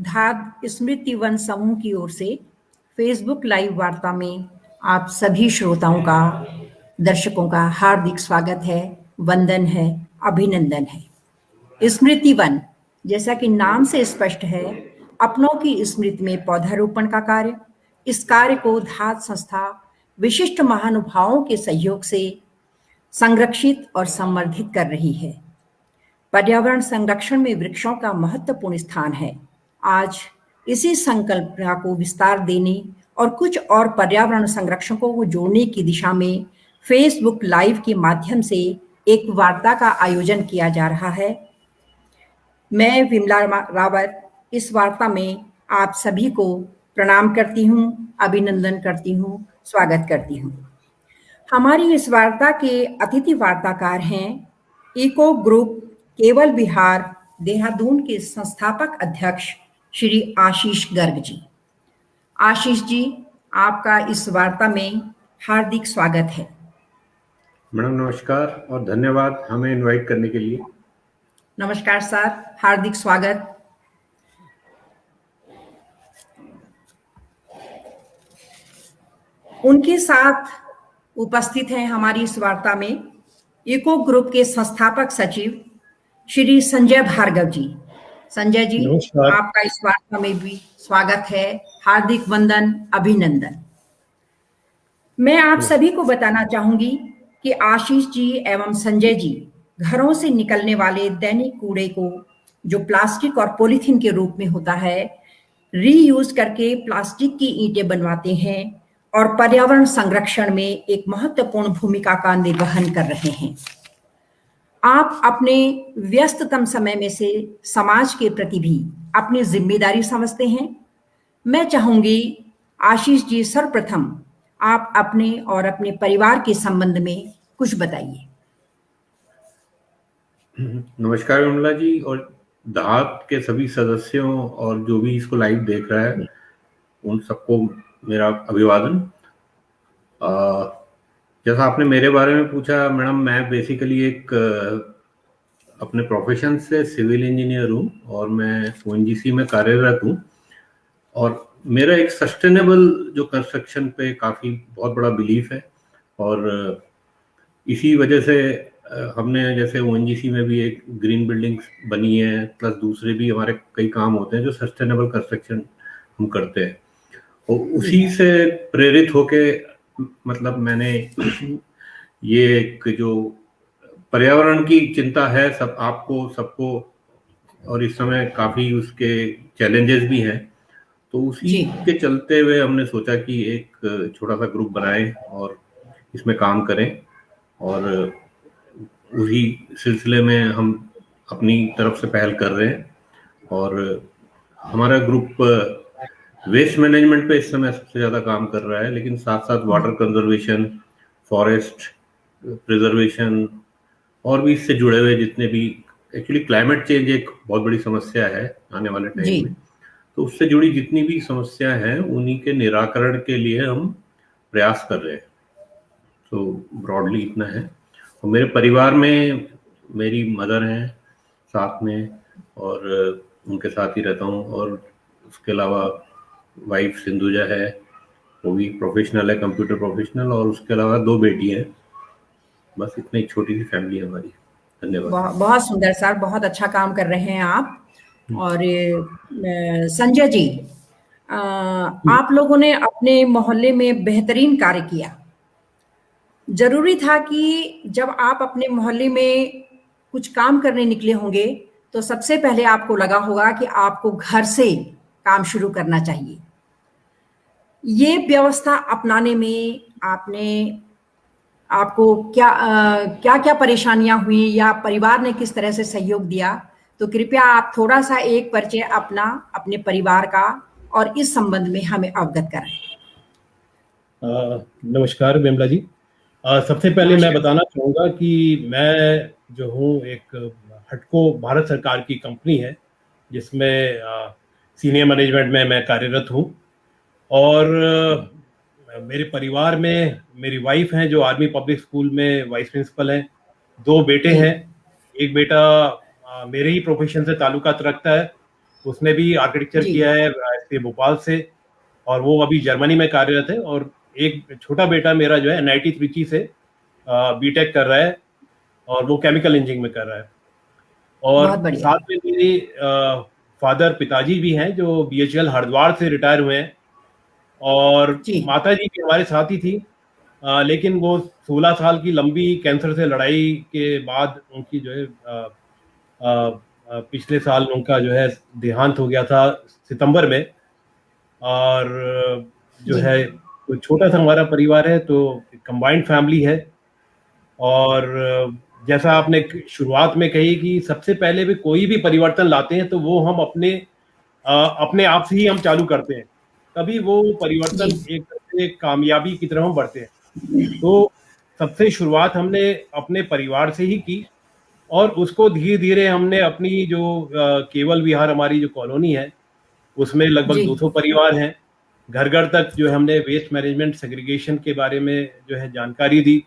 धाद स्मृति one समूह की ओर से फेसबुक लाइव वार्ता में आप सभी श्रोताओं का, दर्शकों का हार्दिक स्वागत है, वंदन है, अभिनंदन है। स्मृति वन, जैसा कि नाम से स्पष्ट है, अपनों की स्मृति में पौधारोपण का कार्य। इस कार्य को धाद संस्था विशिष्ट महानुभावों के सहयोग से संरक्षित और संवर्धित कर रही है। पर्यावरण संरक्षण में वृक्षों का महत्वपूर्ण स्थान है। आज इसी संकल्पना को विस्तार देने और कुछ और पर्यावरण संरक्षकों को जोड़ने की दिशा में फेसबुक लाइव के माध्यम से एक वार्ता का आयोजन किया जा रहा है। मैं विमला रावत इस वार्ता में आप सभी को प्रणाम करती हूँ, अभिनंदन करती हूँ, स्वागत करती हूँ। हमारी इस वार्ता के अतिथि वार्ताकार हैं इको ग्रुप केवल विहार देहरादून के संस्थापक अध्यक्ष श्री आशीष गर्ग जी। आशीष जी, आपका इस वार्ता में हार्दिक स्वागत है। मैडम नमस्कार और धन्यवाद हमें इनवाइट करने के लिए। नमस्कार सर, हार्दिक स्वागत। उनके साथ उपस्थित हैं हमारी इस वार्ता में इको ग्रुप के संस्थापक सचिव श्री संजय भार्गव जी। संजय जी, आपका इस वार्ता में भी स्वागत है, हार्दिक वंदन, अभिनंदन। मैं आप सभी को बताना चाहूंगी कि आशीष जी एवं संजय जी घरों से निकलने वाले दैनिक कूड़े को, जो प्लास्टिक और पॉलीथीन के रूप में होता है, रीयूज करके प्लास्टिक की ईंटें बनवाते हैं और पर्यावरण संरक्षण में एक महत्वपूर्ण भूमिका का निर्वहन कर रहे हैं। आप अपने व्यस्ततम समय में से समाज के प्रति भी अपनी जिम्मेदारी समझते हैं। मैं चाहूंगी आशीष जी, सर्वप्रथम आप अपने और अपने परिवार के संबंध में कुछ बताइए। नमस्कार विमला जी और धाद के सभी सदस्यों और जो भी इसको लाइव देख रहा है उन सबको मेरा अभिवादन। जैसा आपने मेरे बारे में पूछा मैडम, मैं बेसिकली एक अपने प्रोफेशन से सिविल इंजीनियर हूँ और मैं ओएनजीसी में कार्यरत हूँ और मेरा एक सस्टेनेबल जो कंस्ट्रक्शन पे काफ़ी बहुत बड़ा बिलीफ है और इसी वजह से हमने जैसे ओएनजीसी में भी एक ग्रीन बिल्डिंग्स बनी है, प्लस दूसरे भी हमारे कई काम होते हैं जो सस्टेनेबल कंस्ट्रक्शन हम करते हैं और उसी से प्रेरित होके मतलब मैंने ये एक जो पर्यावरण की चिंता है सब आपको सबको और इस समय काफ़ी उसके चैलेंजेस भी हैं, तो उसी के चलते हुए हमने सोचा कि एक छोटा सा ग्रुप बनाएं और इसमें काम करें और उसी सिलसिले में हम अपनी तरफ से पहल कर रहे हैं और हमारा ग्रुप वेस्ट मैनेजमेंट पे इस समय सबसे ज़्यादा काम कर रहा है, लेकिन साथ साथ वाटर कंजर्वेशन, फॉरेस्ट प्रिजर्वेशन और भी इससे जुड़े हुए जितने भी, एक्चुअली क्लाइमेट चेंज एक बहुत बड़ी समस्या है आने वाले टाइम में, तो उससे जुड़ी जितनी भी समस्या हैं उन्हीं के निराकरण के लिए हम प्रयास कर रहे हैं। तो ब्रॉडली इतना है। और मेरे परिवार में मेरी मदर हैं साथ में और उनके साथ ही रहता हूँ और उसके अलावा वाइफ सिंधुजा है, वो भी प्रोफेशनल है, कंप्यूटर प्रोफेशनल, और उसके अलावा 2 बेटी हैं। बस इतनी छोटी सी फैमिली है हमारी। धन्यवाद। बहुत सुंदर सर, बहुत अच्छा काम कर रहे हैं आप। और संजय जी, आप लोगों ने अपने मोहल्ले में बेहतरीन कार्य किया। जरूरी था कि जब आप अपने मोहल्ले में कुछ काम करने निकले होंगे तो सबसे पहले आपको लगा होगा कि आपको घर से काम शुरू करना चाहिए। ये व्यवस्था अपनाने में आपको क्या क्या परेशानियां हुई या परिवार ने किस तरह से सहयोग दिया, तो कृपया आप थोड़ा सा एक परिचय अपना, अपने परिवार का और इस संबंध में हमें अवगत कराएं। नमस्कार विमला जी। सबसे पहले मैं बताना चाहूँगा कि मैं जो हूँ एक हटको भारत सरकार की कंपनी है जिसमें सीनियर मैनेजमेंट में मैं कार्यरत हूँ और मेरे परिवार में मेरी वाइफ हैं जो आर्मी पब्लिक स्कूल में वाइस प्रिंसिपल हैं, 2 बेटे हैं। एक बेटा मेरे ही प्रोफेशन से ताल्लुकात रखता है उसने भी आर्किटेक्चर जी किया है ISP भोपाल से, और वो अभी जर्मनी में कार्यरत है। और एक छोटा बेटा मेरा जो है NIT त्रिची से बीटेक कर रहा है, और वो केमिकल इंजीनियरिंग में कर रहा है। बहुत और बढ़िया। साथ में मेरे फादर पिताजी भी हैं जो BHEL हरिद्वार से रिटायर हुए हैं, और जी माता जी भी हमारे साथ ही थी। लेकिन वो 16 साल की लंबी कैंसर से लड़ाई के बाद उनकी जो है पिछले साल उनका जो है देहांत हो गया था सितंबर में। और जो जी है तो छोटा सा हमारा परिवार है, तो कंबाइंड फैमिली है। और जैसा आपने शुरुआत में कही कि सबसे पहले भी कोई भी परिवर्तन लाते हैं तो वो हम अपने आप से ही हम चालू करते हैं, तभी वो जी परिवर्तन एक कामयाबी की तरफ हम बढ़ते हैं। तो सबसे शुरुआत हमने अपने परिवार से ही की, और उसको धीरे धीरे हमने अपनी जो केवल विहार हमारी जो कॉलोनी है उसमें लगभग जी 200 परिवार हैं, घर घर तक जो है हमने वेस्ट मैनेजमेंट सेग्रीगेशन के बारे में जो है जानकारी दी,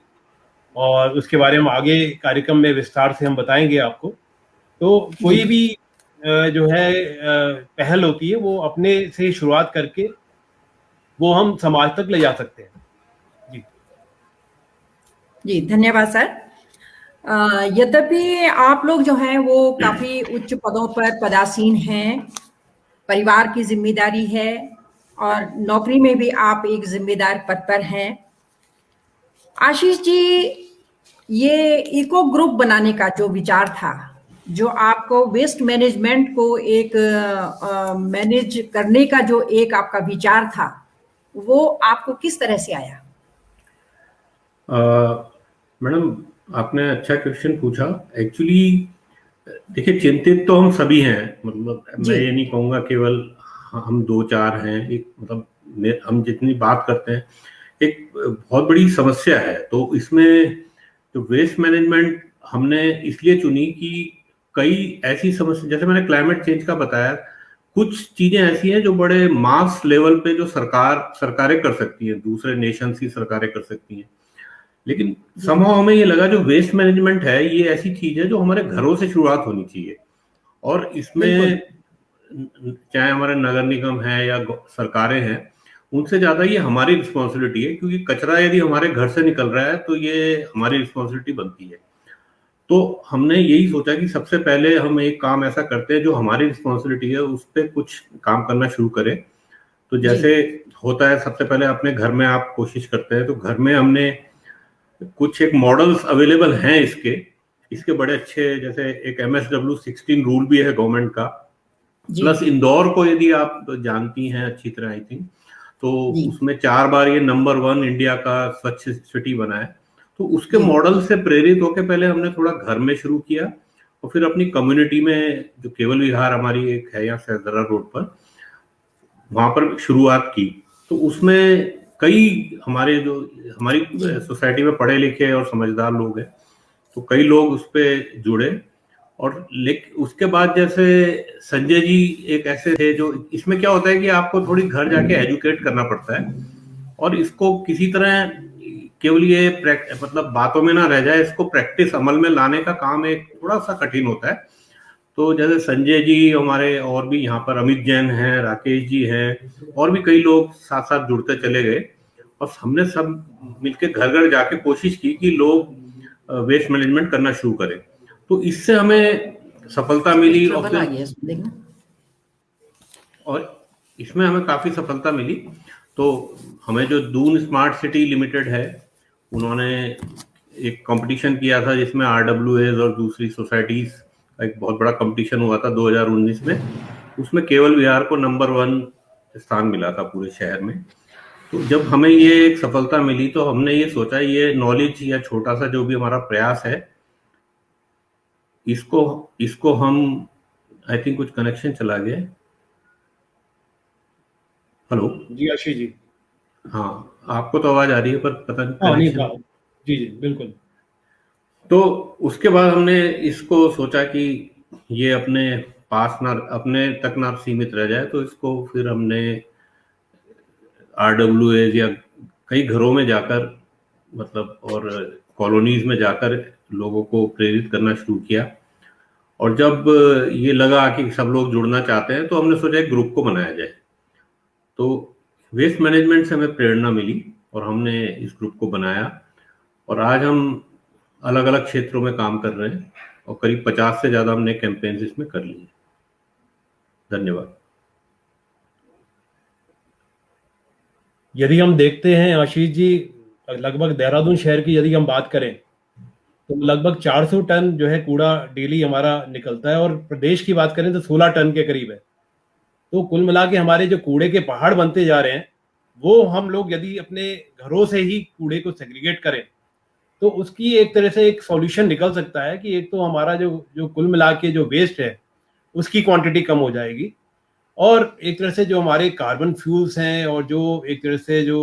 और उसके बारे में आगे कार्यक्रम में विस्तार से हम बताएंगे आपको। तो जी कोई भी जो है पहल होती है वो अपने से शुरुआत करके वो हम समाज तक ले जा सकते हैं। जी जी धन्यवाद सर। यद्यपि आप लोग जो हैं वो काफी उच्च पदों पर पदासीन हैं, परिवार की जिम्मेदारी है और नौकरी में भी आप एक जिम्मेदार पद पर हैं। आशीष जी, ये इको ग्रुप बनाने का जो विचार था, जो आपको वेस्ट मैनेजमेंट को एक मैनेज करने का जो एक आपका विचार था, वो आपको किस तरह से आया? मैडम, आपने अच्छा क्वेश्चन पूछा। एक्चुअली देखिए, चिंतित तो हम सभी हैं। मतलब जी मैं ये नहीं कहूँगा केवल हम दो चार हैं। एक मतलब हम जितनी बात करते हैं, एक बहुत बड़ी समस्या है। तो इसमें जो वेस्ट मैनेजमेंट हमने इसलिए चुनी कि कई ऐसी समस्या, जैसे मैंने क्लाइमेट चेंज का बताया, कुछ चीजें ऐसी हैं जो बड़े मास लेवल पे जो सरकारें कर सकती हैं, दूसरे नेशंस की सरकारें कर सकती हैं। लेकिन जी समहाउ हमें ये लगा जो वेस्ट मैनेजमेंट है ये ऐसी चीज है जो हमारे घरों से शुरुआत होनी चाहिए। और बिल्कुल। इसमें चाहे हमारे नगर निगम है या सरकारें हैं, उनसे ज्यादा ये हमारी रिस्पॉन्सिबिलिटी है, क्योंकि कचरा यदि हमारे घर से निकल रहा है तो ये हमारी रिस्पॉन्सिबिलिटी बनती है। तो हमने यही सोचा कि सबसे पहले हम एक काम ऐसा करते हैं जो हमारी रिस्पॉन्सिबिलिटी है, उस पर कुछ काम करना शुरू करें। तो जी जैसे होता है, सबसे पहले अपने घर में आप कोशिश करते हैं, तो घर में हमने कुछ एक मॉडल्स अवेलेबल हैं इसके इसके बड़े अच्छे। जैसे एक MSW16 रूल भी है गवर्नमेंट का, जी प्लस इंदौर को यदि आप जानती हैं अच्छी तरह, आई थिंक, तो जी उसमें 4 बार ये नंबर 1 इंडिया का स्वच्छ सिटी बना है। तो उसके जी मॉडल से प्रेरित होकर पहले हमने थोड़ा घर में शुरू किया, और फिर अपनी कम्युनिटी में, जो केवल विहार हमारी एक है यहाँ सहजरा रोड पर, वहां पर शुरुआत की। तो उसमें कई हमारी जी सोसाइटी में पढ़े लिखे और समझदार लोग हैं, तो कई लोग उस पर जुड़े। और लेकिन उसके बाद जैसे संजय जी एक ऐसे थे जो, इसमें क्या होता है कि आपको थोड़ी घर जाके एजुकेट करना पड़ता है, और इसको किसी तरह केवल ये मतलब बातों में ना रह जाए, इसको प्रैक्टिस अमल में लाने का काम एक थोड़ा सा कठिन होता है। तो जैसे संजय जी हमारे, और भी यहाँ पर अमित जैन हैं, राकेश जी हैं, और भी कई लोग साथ साथ जुड़ते चले गए, और हमने सब मिलकर घर घर जाके कोशिश की कि लोग वेस्ट मैनेजमेंट करना शुरू करें। तो इससे हमें सफलता मिली, और ट्रबल आ फिर गया इसमें, देखना। और इसमें हमें काफी सफलता मिली। तो हमें जो दून स्मार्ट सिटी लिमिटेड है, उन्होंने एक कंपटीशन किया था जिसमें RWAs और दूसरी सोसाइटीज का एक बहुत बड़ा कंपटीशन हुआ था 2019 में। उसमें केवल विहार को नंबर 1 स्थान मिला था पूरे शहर में। तो जब हमें ये एक सफलता मिली तो हमने ये सोचा, ये नॉलेज या छोटा सा जो भी हमारा प्रयास है, इसको इसको हम, आई थिंक कुछ कनेक्शन चला गया। हेलो। जी आशीष जी। हाँ, आपको तो आवाज आ रही है पर पता नहीं हाँ नहीं कनेक्शन। जी जी बिल्कुल। तो उसके बाद हमने इसको सोचा कि ये अपने तक ना सीमित रह जाए, तो इसको फिर हमने RWAs या कई घरों में जाकर, मतलब और कॉलोनीज में जाकर लोगों को प्रेरित करना शुरू किया। और जब ये लगा कि सब लोग जुड़ना चाहते हैं तो हमने सोचा एक ग्रुप को बनाया जाए। तो वेस्ट मैनेजमेंट से हमें प्रेरणा मिली और हमने इस ग्रुप को बनाया और आज हम अलग अलग क्षेत्रों में काम कर रहे हैं और करीब 50 से ज़्यादा हमने कैंपेन्स इसमें कर लिए। धन्यवाद। यदि हम देखते हैं आशीष जी, लगभग देहरादून शहर की यदि हम बात करें तो लगभग 400 टन जो है कूड़ा डेली हमारा निकलता है और प्रदेश की बात करें तो 16 टन के करीब है। तो कुल मिला के हमारे जो कूड़े के पहाड़ बनते जा रहे हैं, वो हम लोग यदि अपने घरों से ही कूड़े को सेग्रीगेट करें तो उसकी एक तरह से एक सॉल्यूशन निकल सकता है कि एक तो हमारा जो जो कुल मिला के जो वेस्ट है उसकी क्वांटिटी कम हो जाएगी और एक तरह से जो हमारे कार्बन फ्यूल्स हैं और जो एक तरह से जो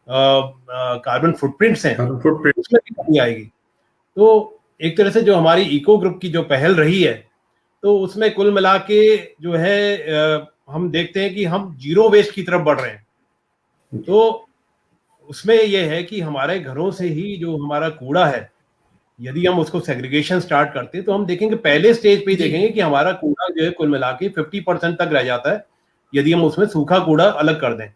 कार्बन फुटप्रिंट्स हैं उसमें भी कमी आएगी। तो एक तरह से जो हमारी इको ग्रुप की जो पहल रही है तो उसमें कुल मिला के जो है हम देखते हैं कि हम जीरो वेस्ट की तरफ बढ़ रहे हैं। तो उसमें यह है कि हमारे घरों से ही जो हमारा कूड़ा है यदि हम उसको सेग्रीगेशन स्टार्ट करते हैं तो हम देखेंगे पहले स्टेज पे ही देखेंगे कि हमारा कूड़ा जो है कुल मिला के 50% तक रह जाता है यदि हम उसमें सूखा कूड़ा अलग कर दें।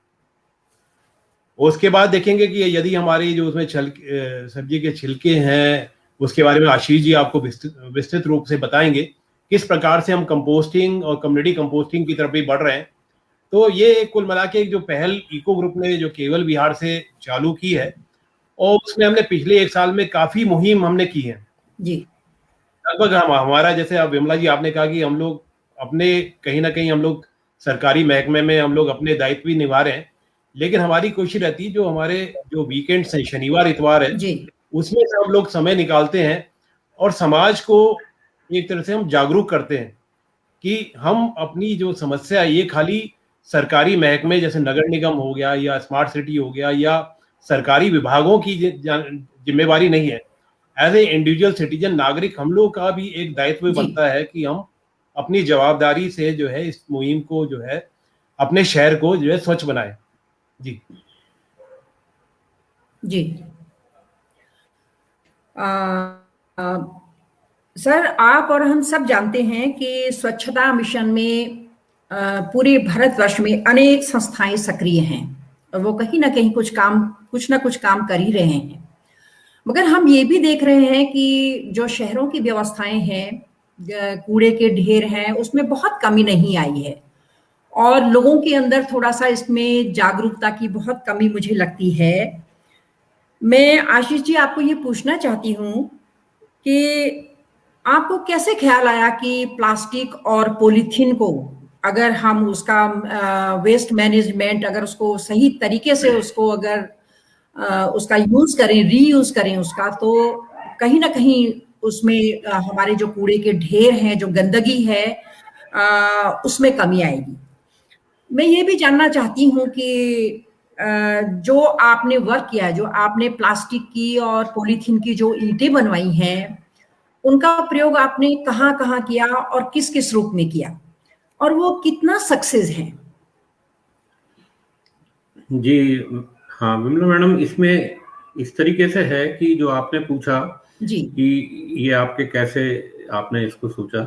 उसके बाद देखेंगे कि यदि हमारी जो उसमें सब्जी के छिलके हैं उसके बारे में आशीष जी आपको विस्तृत रूप से बताएंगे किस प्रकार से हम कंपोस्टिंग और कम्युनिटी कंपोस्टिंग की तरफ भी बढ़ रहे हैं। तो ये कुल मिला के जो पहल इको ग्रुप ने जो केवल बिहार से चालू की है और उसमें हमने पिछले 1 साल में काफी मुहिम हमने की है जी। लगभग हमारा जैसे अब विमला जी आपने कहा कि हम लोग अपने कहीं ना कहीं हम लोग सरकारी महकमे में हम लोग अपने दायित्व भी निभा रहे हैं, लेकिन हमारी कोशिश रहती है जो हमारे जो वीकेंड्स हैं शनिवार इतवार है उसमें से हम लोग समय निकालते हैं और समाज को एक तरह से हम जागरूक करते हैं कि हम अपनी जो समस्या है ये खाली सरकारी महकमे जैसे नगर निगम हो गया या स्मार्ट सिटी हो गया या सरकारी विभागों की जिम्मेवारी नहीं है। एज ए इंडिविजुअल सिटीजन नागरिक हम लोग का भी एक दायित्व बनता है कि हम अपनी जवाबदारी से जो है इस मुहिम को जो है अपने शहर को जो है स्वच्छ बनाए। जी जी। सर, आप और हम सब जानते हैं कि स्वच्छता मिशन में पूरे भारतवर्ष में अनेक संस्थाएं सक्रिय हैं और वो कहीं ना कहीं कुछ ना कुछ काम कर ही रहे हैं। मगर हम ये भी देख रहे हैं कि जो शहरों की व्यवस्थाएं हैं, कूड़े के ढेर हैं, उसमें बहुत कमी नहीं आई है और लोगों के अंदर थोड़ा सा इसमें जागरूकता की बहुत कमी मुझे लगती है। मैं आशीष जी आपको ये पूछना चाहती हूँ कि आपको कैसे ख्याल आया कि प्लास्टिक और पॉलीथीन को अगर हम उसका वेस्ट मैनेजमेंट अगर उसको सही तरीके से उसको अगर उसका यूज करें, रीयूज करें उसका, तो कहीं ना कहीं उसमें हमारे जो कूड़े के ढेर हैं, जो गंदगी है, उसमें कमी आएगी। मैं ये भी जानना चाहती हूँ कि जो आपने वर्क किया, जो आपने प्लास्टिक की और पॉलीथीन की जो ईंटें बनवाई हैं, उनका प्रयोग आपने कहाँ कहाँ किया और किस किस रूप में किया और वो कितना सक्सेस है? जी हाँ विमला मैडम, इसमें इस तरीके से है कि जो आपने पूछा जी कि ये आपके कैसे आपने इसको सोचा,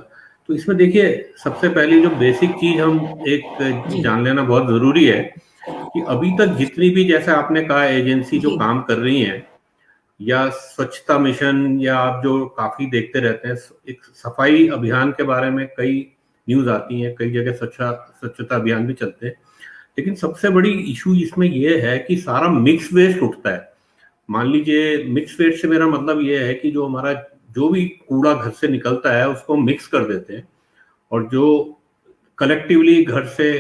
तो इसमें देखिए सबसे पहली जो बेसिक चीज हम एक जान लेना बहुत जरूरी है कि अभी तक जितनी भी, जैसे आपने कहा, एजेंसी जो काम कर रही हैं या स्वच्छता मिशन या आप जो काफी देखते रहते हैं, एक सफाई अभियान के बारे में कई न्यूज आती हैं, कई जगह स्वच्छता अभियान भी चलते हैं, लेकिन सबसे बड़ी इशू इसमें यह है कि सारा मिक्स वेस्ट उठता है। मान लीजिए, मिक्स वेस्ट से मेरा मतलब यह है कि जो हमारा जो भी कूड़ा घर से निकलता है उसको मिक्स कर देते हैं और जो कलेक्टिवली घर से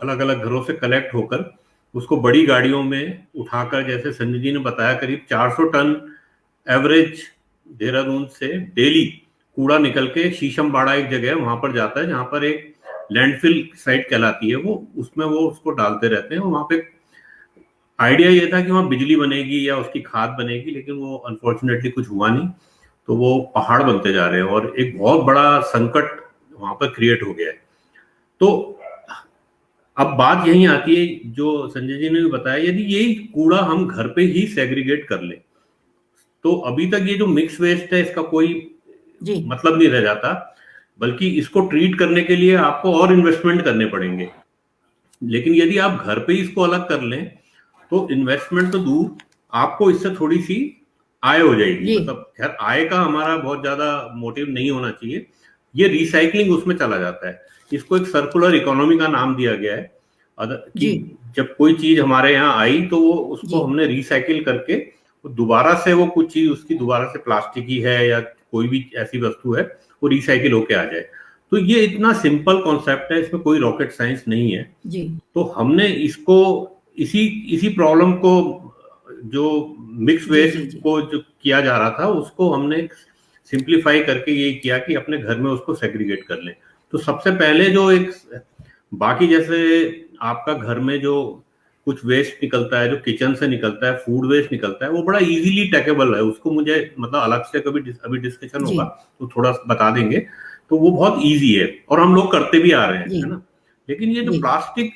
अलग अलग घरों से कलेक्ट होकर उसको बड़ी गाड़ियों में उठाकर, जैसे संजय जी ने बताया, करीब 400 टन एवरेज देहरादून से डेली कूड़ा निकल के शीशमबाड़ा एक जगह है वहां पर जाता है, जहां पर एक लैंडफिल साइट कहलाती है, वो उसमें वो उसको डालते रहते हैं। वहां पे आइडिया ये था कि वहां बिजली बनेगी या उसकी खाद बनेगी, लेकिन वो अनफॉर्चुनेटली कुछ हुआ नहीं, तो वो पहाड़ बनते जा रहे हैं और एक बहुत बड़ा संकट वहां पर क्रिएट हो गया है। तो अब बात यही आती है जो संजय जी ने भी बताया, यदि यही कूड़ा हम घर पे ही सेग्रीगेट कर ले तो अभी तक ये जो मिक्स वेस्ट है इसका कोई मतलब नहीं रह जाता। बल्कि इसको ट्रीट करने के लिए आपको और इन्वेस्टमेंट करने पड़ेंगे। लेकिन यदि आप घर पे इसको अलग कर लें तो इन्वेस्टमेंट तो दूर, आपको इससे थोड़ी सी आय हो जाएगी। मतलब खैर आय का हमारा बहुत ज्यादा मोटिव नहीं होना चाहिए, ये रिसाइकलिंग उसमें चला जाता है। इसको एक सर्कुलर इकोनॉमी का नाम दिया गया है कि जब कोई चीज हमारे यहाँ आई तो वो उसको हमने रिसाइकिल करके दोबारा से वो कुछ चीज उसकी दोबारा से प्लास्टिक ही है या कोई भी ऐसी वस्तु है वो रिसाइकिल होके आ जाए। तो ये इतना सिंपल कॉन्सेप्ट है, इसमें कोई रॉकेट साइंस नहीं है जी। तो हमने इसको इसी प्रॉब्लम को जो मिक्स वेस्ट को जो किया जा रहा था उसको हमने सिंप्लीफाई करके ये किया कि अपने घर में उसको सेग्रीगेट कर लें। तो सबसे पहले जो एक बाकी जैसे आपका घर में जो कुछ वेस्ट निकलता है, जो किचन से निकलता है, फूड वेस्ट निकलता है, वो बड़ा इजीली टेकेबल है। उसको मुझे मतलब अलग से कभी अभी डिस्कशन होगा तो थोड़ा बता देंगे। तो वो बहुत इजी है और हम लोग करते भी आ रहे हैं, है ना। लेकिन ये जो प्लास्टिक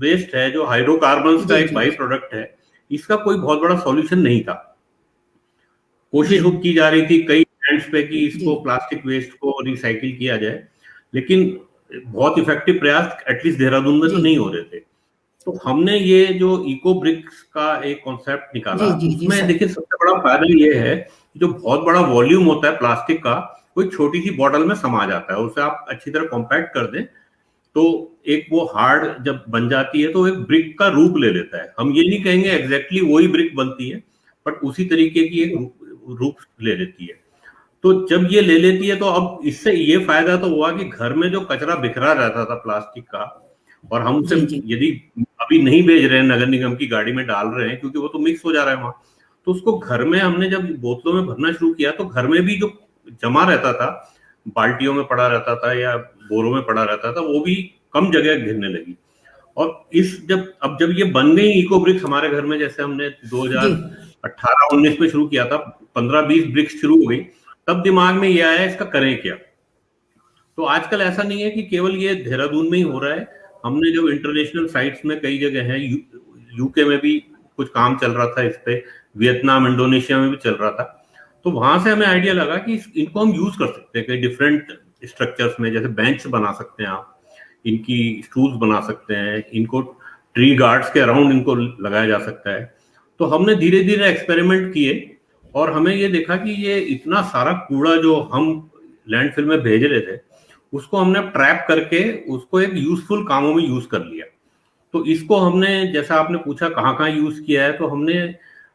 वेस्ट है, जो हाइड्रोकार्बन्स का एक बाई प्रोडक्ट है, इसका कोई बहुत बड़ा सॉल्यूशन नहीं था। कोशिश की जा रही थी कई एंड्स पे कि इसको प्लास्टिक वेस्ट को रिसाइकिल किया जाए, लेकिन बहुत इफेक्टिव प्रयास एटलीस्ट देहरादून में तो नहीं हो रहे थे। तो हमने ये जो इको ब्रिक्स का एक कॉन्सेप्ट निकाला, उसमें देखिए सबसे बड़ा फायदा ये है जो बहुत बड़ा वॉल्यूम होता है प्लास्टिक का, कोई छोटी सी बॉटल में समा जाता है। उसे आप अच्छी तरह कॉम्पैक्ट कर दें तो एक वो हार्ड जब बन जाती है तो एक ब्रिक का रूप ले लेता है। हम ये नहीं कहेंगे एग्जैक्टली वही ब्रिक बनती है, बट उसी तरीके की एक रूप ले लेती है। तो जब ये ले लेती है तो अब इससे ये फायदा तो हुआ कि घर में जो कचरा बिखरा रहता था प्लास्टिक का, और हम उसे यदि अभी नहीं भेज रहे हैं नगर निगम की गाड़ी में डाल रहे हैं क्योंकि वो तो मिक्स हो जा रहा है वहां, तो उसको घर में हमने जब बोतलों में भरना शुरू किया तो घर में भी जो जमा रहता था, बाल्टियों में पड़ा रहता था या बोरों में पड़ा रहता था, वो भी कम जगह घिरने लगी। और जब ये बन गई इको ब्रिक्स हमारे घर में, जैसे हमने 2018-19 में शुरू किया था, 15-20 ब्रिक्स शुरू हो गई, तब दिमाग में ये आया इसका करें क्या। तो आजकल ऐसा नहीं है कि केवल ये देहरादून में ही हो रहा है। हमने जो इंटरनेशनल साइट्स में कई जगह है, यूके में भी कुछ काम चल रहा था इस पे, वियतनाम, इंडोनेशिया में भी चल रहा था। तो वहां से हमें आइडिया लगा कि इनको हम यूज कर सकते हैं कई डिफरेंट स्ट्रक्चर्स में। जैसे बेंच बना सकते हैं आप, इनकी स्टूल्स बना सकते हैं, इनको ट्री गार्ड्स के अराउंड इनको लगाया जा सकता है। तो हमने धीरे धीरे एक्सपेरिमेंट किए और हमें ये देखा कि ये इतना सारा कूड़ा जो हम लैंडफिल में भेज रहे थे उसको हमने ट्रैप करके उसको एक यूजफुल कामों में यूज कर लिया। तो इसको हमने, जैसा आपने पूछा कहाँ कहाँ यूज किया है, तो हमने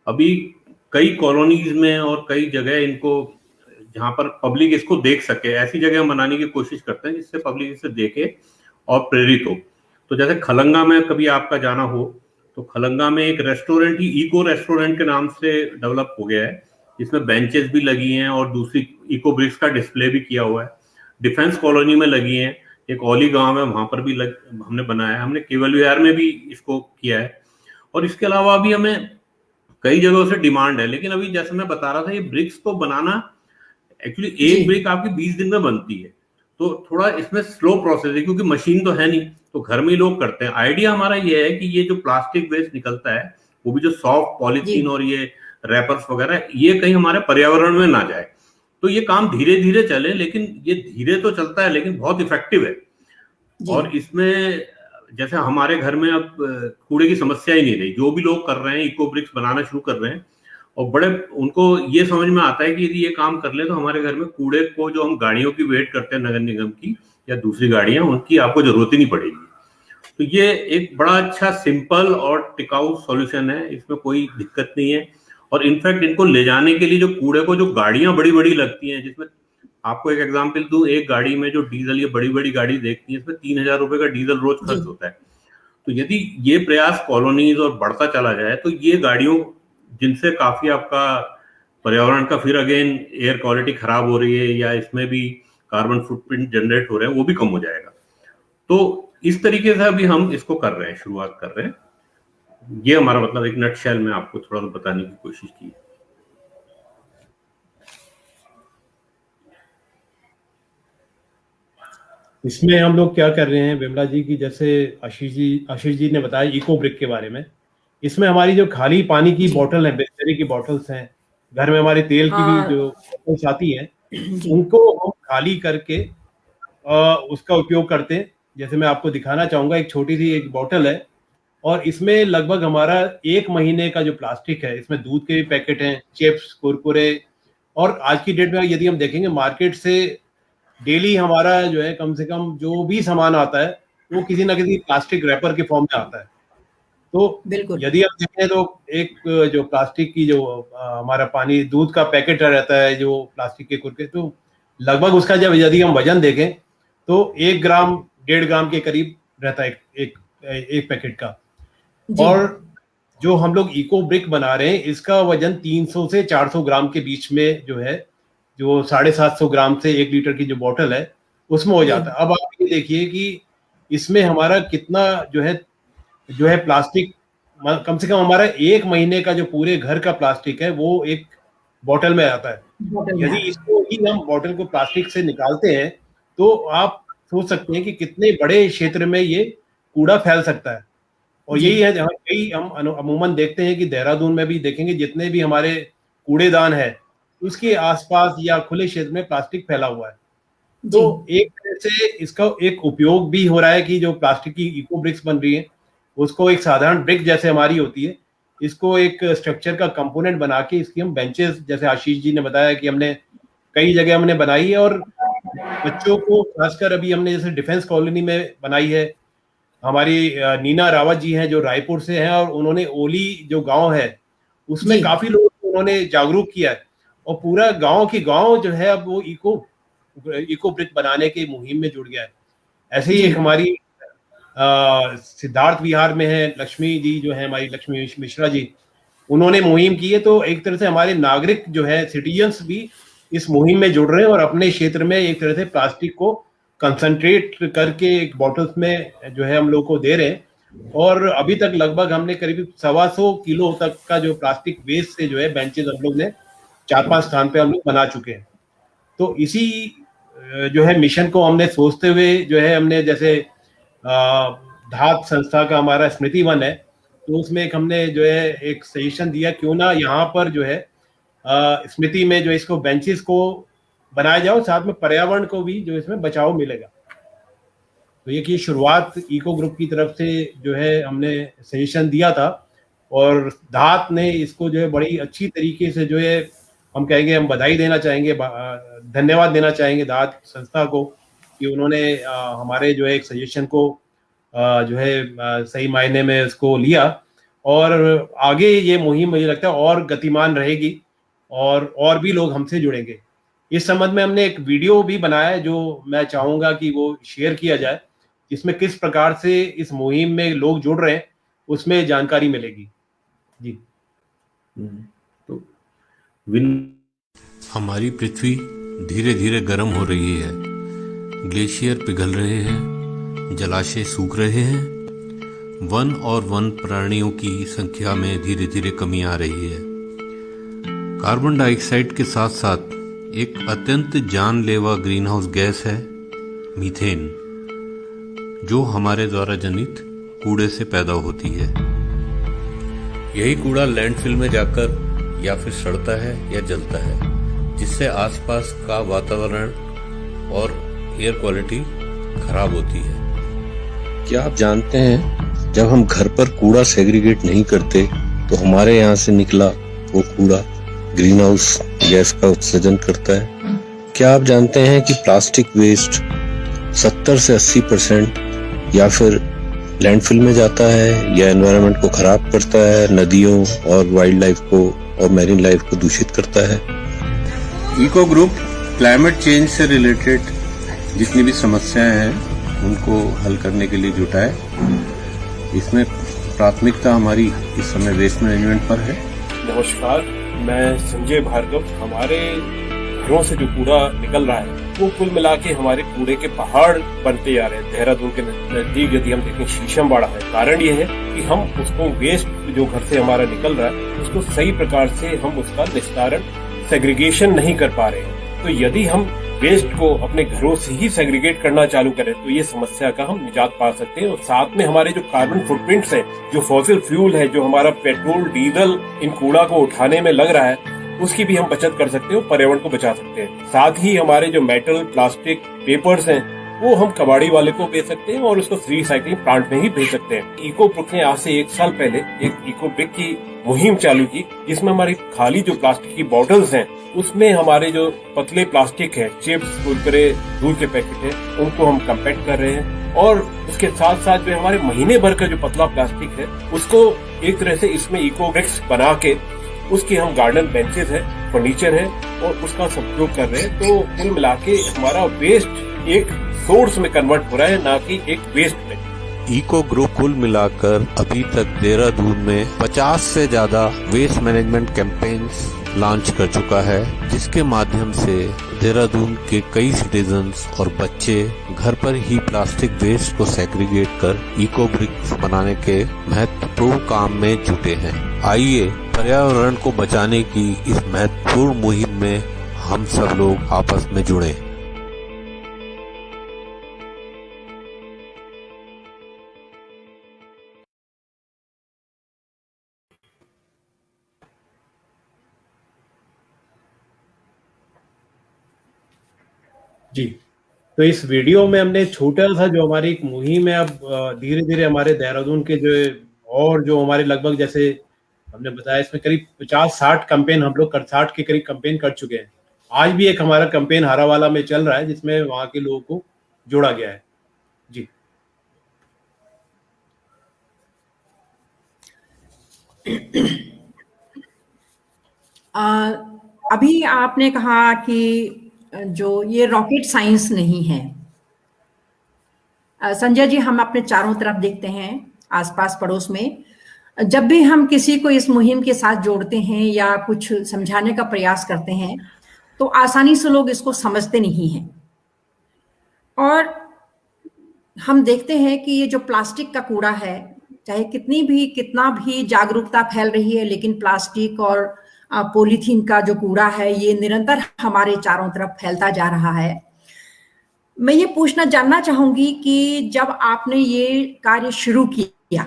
अभी कई कॉलोनीज में और कई जगह इनको, जहां पर पब्लिक इसको देख सके, ऐसी जगह बनाने की कोशिश करते हैं जिससे पब्लिक इसे देखे और प्रेरित हो। तो जैसे खलंगा में कभी आपका जाना हो तो खलंगा में एक रेस्टोरेंट ही इको रेस्टोरेंट के नाम से डेवलप हो गया है, जिसमें बेंचेस भी लगी हैं और दूसरी इको ब्रिक्स का डिस्प्ले भी किया हुआ है। डिफेंस कॉलोनी में लगी हैं, एक औली गांव है वहां पर भी हमने बनाया है, हमने केवल विहार में भी इसको किया है। और इसके अलावा अभी हमें कई जगहों से डिमांड है, लेकिन अभी जैसे मैं बता रहा था ये ब्रिक्स को बनाना एक्चुअली एक ब्रिक आपकी 20 दिन में बनती है, तो थोड़ा इसमें स्लो प्रोसेस है क्योंकि मशीन तो है नहीं, तो घर में ही लोग करते हैं। आइडिया हमारा ये है कि ये जो प्लास्टिक वेस्ट निकलता है वो भी जो सॉफ्ट पॉलीथीन और ये रैपर्स वगैरह, ये कहीं हमारे पर्यावरण में ना जाए। तो ये काम धीरे धीरे चले, लेकिन ये धीरे तो चलता है लेकिन बहुत इफेक्टिव है। और इसमें जैसे हमारे घर में अब कूड़े की समस्या ही नहीं रही, जो भी लोग कर रहे हैं इको ब्रिक्स बनाना शुरू कर रहे हैं और बड़े उनको ये समझ में आता है कि यदि ये काम कर ले तो हमारे घर में कूड़े को, जो हम गाड़ियों की वेट करते हैं नगर निगम की या दूसरी गाड़ियां, उनकी आपको जरूरत ही नहीं पड़ेगी। तो ये एक बड़ा अच्छा सिंपल और टिकाऊ सॉल्यूशन है, इसमें कोई दिक्कत नहीं है। और इनफैक्ट इनको ले जाने के लिए जो कूड़े को, जो गाड़ियां बड़ी बड़ी लगती हैं, जिसमें आपको एक एग्जांपल दूं, एक गाड़ी में जो डीजल, ये बड़ी बड़ी गाड़ी देखती है, इसमें 3000 रुपए का डीजल रोज खर्च होता है। तो यदि ये प्रयास कॉलोनीज और बढ़ता चला जाए तो ये गाड़ियों, जिनसे काफी आपका पर्यावरण का फिर अगेन एयर क्वालिटी खराब हो रही है या इसमें भी कार्बन फुटप्रिंट जनरेट हो रहे हैं, वो भी कम हो जाएगा। तो इस तरीके से अभी हम इसको कर रहे हैं, शुरुआत कर रहे हैं। ये हमारा मतलब एक नटशेल में आपको थोड़ा सा बताने की कोशिश की। इसमें हम लोग क्या कर रहे हैं विमला जी की, जैसे आशीष जी ने बताया इको ब्रिक के बारे में, इसमें हमारी जो खाली पानी की बोतल है, बिस्लरी की बोतल्स हैं, घर में हमारे तेल की भी जो बोतल्स आती हैं, उनको हम खाली करके उसका उपयोग करते हैं। जैसे मैं आपको दिखाना चाहूँगा, एक छोटी सी एक बॉटल है और इसमें लगभग हमारा 1 महीने का जो प्लास्टिक है, इसमें दूध के भी पैकेट हैं, चिप्स, कुरकुरे, और आज की डेट में यदि हम देखेंगे मार्केट से डेली हमारा जो है कम से कम जो भी सामान आता है वो किसी ना किसी प्लास्टिक रैपर के फॉर्म में आता है। तो बिल्कुल। यदि आप देखें तो एक जो प्लास्टिक की जो हमारा पानी दूध का पैकेट रहता है जो प्लास्टिक के कुरकुरे, तो लगभग उसका जब यदि हम वजन देखें तो 1 ग्राम 1.5 ग्राम के करीब रहता है एक पैकेट का। जी। और जो हम लोग इको ब्रिक बना रहे हैं इसका वजन 300 से 400 ग्राम के बीच में जो है, जो 750 ग्राम से 1 लीटर की जो बोतल है उसमें हो जाता है। अब आप ये देखिए कि इसमें हमारा कितना जो है प्लास्टिक, कम से कम हमारा 1 महीने का जो पूरे घर का प्लास्टिक है वो एक बोतल में आता है। बॉटल में यदि आता है। इसको ही हम बोतल को प्लास्टिक से निकालते हैं तो आप सोच सकते हैं कि कितने बड़े क्षेत्र में ये कूड़ा फैल सकता है। और जी। यही है जहाँ यही हम अमूमन देखते हैं कि देहरादून में भी देखेंगे जितने भी हमारे कूड़ेदान है उसके आसपास या खुले क्षेत्र में प्लास्टिक फैला हुआ है। जी। तो एक तरह से इसका एक उपयोग भी हो रहा है कि जो प्लास्टिक की इको ब्रिक्स बन रही है उसको एक साधारण ब्रिक जैसे हमारी होती है, इसको एक स्ट्रक्चर का कंपोनेंट बना के इसकी हम बेंचेस, जैसे आशीष जी ने बताया कि हमने कई जगह हमने बनाई है, और बच्चों को खासकर अभी हमने जैसे डिफेंस कॉलोनी में बनाई है। हमारी नीना रावत जी हैं जो रायपुर से हैं और उन्होंने ओली जो गांव है उसमें जी। काफी लोगों को उन्होंने जागरूक किया है और पूरा गांव की गांव जो है अब वो इको ब्रिक बनाने की मुहिम में जुड़ गया है। ऐसे ही जी। एक हमारी सिद्धार्थ विहार में है लक्ष्मी जी जो है, हमारी लक्ष्मी मिश्रा जी, उन्होंने मुहिम की है। तो एक तरह से हमारे नागरिक जो है सिटीजन्स भी इस मुहिम में जुड़ रहे हैं और अपने क्षेत्र में एक तरह से प्लास्टिक को कंसंट्रेट करके एक बॉटल्स में जो है हम लोग को दे रहे हैं। और अभी तक लगभग हमने करीब 125 किलो तक का जो प्लास्टिक वेस्ट से जो है बेंचेस हम लोग ने 4-5 स्थान पे हम लोग बना चुके हैं। तो इसी जो है मिशन को हमने सोचते हुए जो है हमने जैसे धात संस्था का हमारा स्मृति वन है, तो उसमें एक हमने जो है एक सजेशन दिया क्यों ना यहाँ पर जो है स्मृति में जो इसको बेंचेस को बनाया जाओ, साथ में पर्यावरण को भी जो इसमें बचाव मिलेगा। तो ये की शुरुआत इको ग्रुप की तरफ से जो है हमने सजेशन दिया था और धात ने इसको जो है बड़ी अच्छी तरीके से जो है हम कहेंगे, हम बधाई देना चाहेंगे, धन्यवाद देना चाहेंगे धात संस्था को कि उन्होंने हमारे जो है एक सजेशन को जो है सही मायने में उसको लिया और आगे ये मुहिम मुझे लगता है और गतिमान रहेगी और भी लोग हमसे जुड़ेंगे। इस संबंध में हमने एक वीडियो भी बनाया है जो मैं चाहूंगा कि वो शेयर किया जाए, जिसमें किस प्रकार से इस मुहिम में लोग जुड़ रहे हैं उसमें जानकारी मिलेगी। जी। तो हमारी पृथ्वी धीरे धीरे गर्म हो रही है, ग्लेशियर पिघल रहे हैं, जलाशय सूख रहे हैं, वन और वन प्राणियों की संख्या में धीरे धीरे कमी आ रही है। कार्बन डाइऑक्साइड के साथ साथ एक अत्यंत जानलेवा ग्रीन हाउस गैस है मीथेन, जो हमारे द्वारा जनित कूड़े से पैदा होती है। यही कूड़ा लैंडफिल में जाकर या फिर सड़ता है या जलता है, जिससे आसपास का वातावरण और एयर क्वालिटी खराब होती है। क्या आप जानते हैं जब हम घर पर कूड़ा सेग्रीगेट नहीं करते तो हमारे यहाँ से निकला वो कूड़ा ग्रीन हाउस गैस का उत्सर्जन करता है? क्या आप जानते हैं कि प्लास्टिक वेस्ट 70 से 80% या फिर लैंडफिल में जाता है या एनवायरनमेंट को खराब करता है, नदियों और वाइल्ड लाइफ को और मैरीन लाइफ को दूषित करता है? इको ग्रुप क्लाइमेट चेंज से रिलेटेड जितनी भी समस्याएं हैं उनको हल करने के लिए जुटा है। इसमें प्राथमिकता हमारी इस समय वेस्ट मैनेजमेंट पर है। नमस्कार, मैं संजय भार्गव। हमारे घरों से जो कूड़ा निकल रहा है वो कुल मिला के हमारे कूड़े के पहाड़ बनते जा रहे हैं। देहरादून के नजदीक यदि हम देखें शीशमबाड़ा है। कारण ये है कि हम उसको वेस्ट जो घर से हमारा निकल रहा है उसको सही प्रकार से हम उसका निस्तारण सेग्रीगेशन नहीं कर पा रहे हैं। तो यदि हम वेस्ट को अपने घरों से ही सेग्रीगेट करना चालू करें तो ये समस्या का हम निजात पा सकते हैं। और साथ में हमारे जो कार्बन फुटप्रिंट्स है, जो फॉसिल फ्यूल है, जो हमारा पेट्रोल डीजल इन कूड़ा को उठाने में लग रहा है, उसकी भी हम बचत कर सकते हैं और पर्यावरण को बचा सकते हैं। साथ ही हमारे जो मेटल, प्लास्टिक, पेपर्स हैं वो हम कबाड़ी वाले को बेच सकते हैं और उसको रिसाइकलिंग प्लांट में ही भेज सकते हैं। इको ब्रिक ने आज से 1 साल पहले एक इको ब्रिक की मुहिम चालू की, जिसमें हमारी खाली जो प्लास्टिक की बॉटल्स हैं उसमें हमारे जो पतले प्लास्टिक है, चिप्स, कुरकुरे, दूध के पैकेट है, उनको हम कम्पैक्ट कर रहे हैं और उसके साथ साथ जो हमारे महीने भर का जो पतला प्लास्टिक है उसको एक तरह से इसमें इको ब्रिक्स बना के उसकी हम गार्डन बेंचेस है, फर्नीचर है और उसका उपयोग कर रहे हैं। तो कुल मिला के हमारा वेस्ट एक सोर्स में कन्वर्ट हो रहा है, ना कि एक वेस्ट में। इको ग्रुप कुल मिलाकर अभी तक देहरादून में 50 से ज्यादा वेस्ट मैनेजमेंट कैंपेन्स लॉन्च कर चुका है, जिसके माध्यम से देहरादून के कई सिटीजन्स और बच्चे घर पर ही प्लास्टिक वेस्ट को सेग्रीगेट कर इको ब्रिक्स बनाने के महत्वपूर्ण काम में जुटे हैं। आइए पर्यावरण को बचाने की इस महत्वपूर्ण मुहिम में हम सब लोग आपस में जुड़े। जी, तो इस वीडियो में हमने छोटा सा जो हमारी एक मुहिम है, अब धीरे धीरे हमारे देहरादून के जो और जो हमारे लगभग जैसे हमने बताया इसमें करीब 50-60 कैंपेन हम लोग 60 के करीब कैंपेन कर चुके हैं। आज भी एक हमारा कैंपेन हारावाला में चल रहा है जिसमें वहाँ के लोगों को जोड़ा गया है। जी अभी आपने कहा कि जो ये रॉकेट साइंस नहीं है। संजय जी, हम अपने चारों तरफ देखते हैं, आसपास पड़ोस में, जब भी हम किसी को इस मुहिम के साथ जोड़ते हैं या कुछ समझाने का प्रयास करते हैं तो आसानी से लोग इसको समझते नहीं हैं। और हम देखते हैं कि ये जो प्लास्टिक का कूड़ा है, चाहे कितना भी जागरूकता फैल रही है, लेकिन प्लास्टिक और पॉलीथीन का जो कूड़ा है ये निरंतर हमारे चारों तरफ फैलता जा रहा है। मैं ये जानना चाहूंगी कि जब आपने ये कार्य शुरू किया,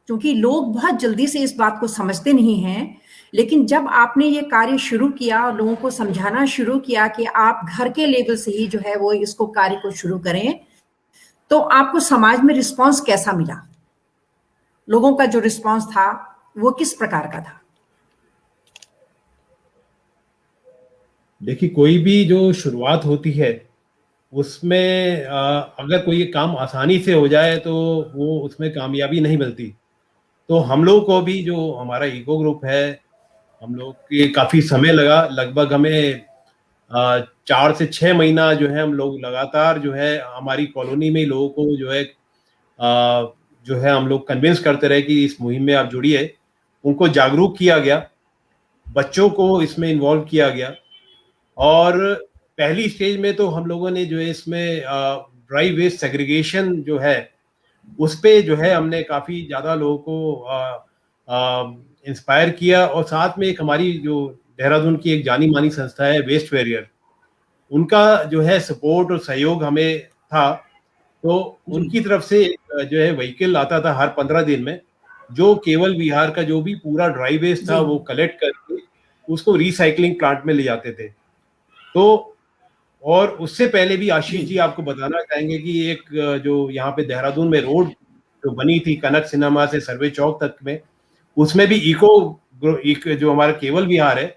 क्योंकि लोग बहुत जल्दी से इस बात को समझते नहीं हैं, लेकिन जब आपने ये कार्य शुरू किया और लोगों को समझाना शुरू किया कि आप घर के लेवल से ही जो है वो इसको कार्य को शुरू करें, तो आपको समाज में रिस्पांस कैसा मिला? लोगों का जो रिस्पांस था वो किस प्रकार का था? देखिए, कोई भी जो शुरुआत होती है उसमें अगर कोई काम आसानी से हो जाए तो वो उसमें कामयाबी नहीं मिलती। तो हम लोग को भी जो हमारा इको ग्रुप है, हम लोग के काफ़ी समय लगा, लगभग हमें 4 से 6 महीना जो है हम लोग लगातार जो है हमारी कॉलोनी में लोगों को जो है हम लोग कन्विंस करते रहे कि इस मुहिम में आप जुड़िए। उनको जागरूक किया गया, बच्चों को इसमें इन्वॉल्व किया गया और पहली स्टेज में तो हम लोगों ने जो है इसमें ड्राई वेस्ट सेग्रीगेशन जो है उस पे जो है हमने काफ़ी ज़्यादा लोगों को इंस्पायर किया और साथ में एक हमारी जो देहरादून की एक जानी मानी संस्था है वेस्ट वॉरियर, उनका जो है सपोर्ट और सहयोग हमें था। तो उनकी तरफ से जो है व्हीकल आता था हर 15 दिन में, जो केवल विहार का जो भी पूरा ड्राई वेस्ट था वो कलेक्ट करके उसको रिसाइकलिंग प्लांट में ले जाते थे। तो और उससे पहले भी आशीष जी आपको बताना चाहेंगे कि एक जो यहाँ पे देहरादून में रोड जो बनी थी कनक सिनेमा से सर्वे चौक तक में, उसमें भी इको जो हमारा केवल विहार है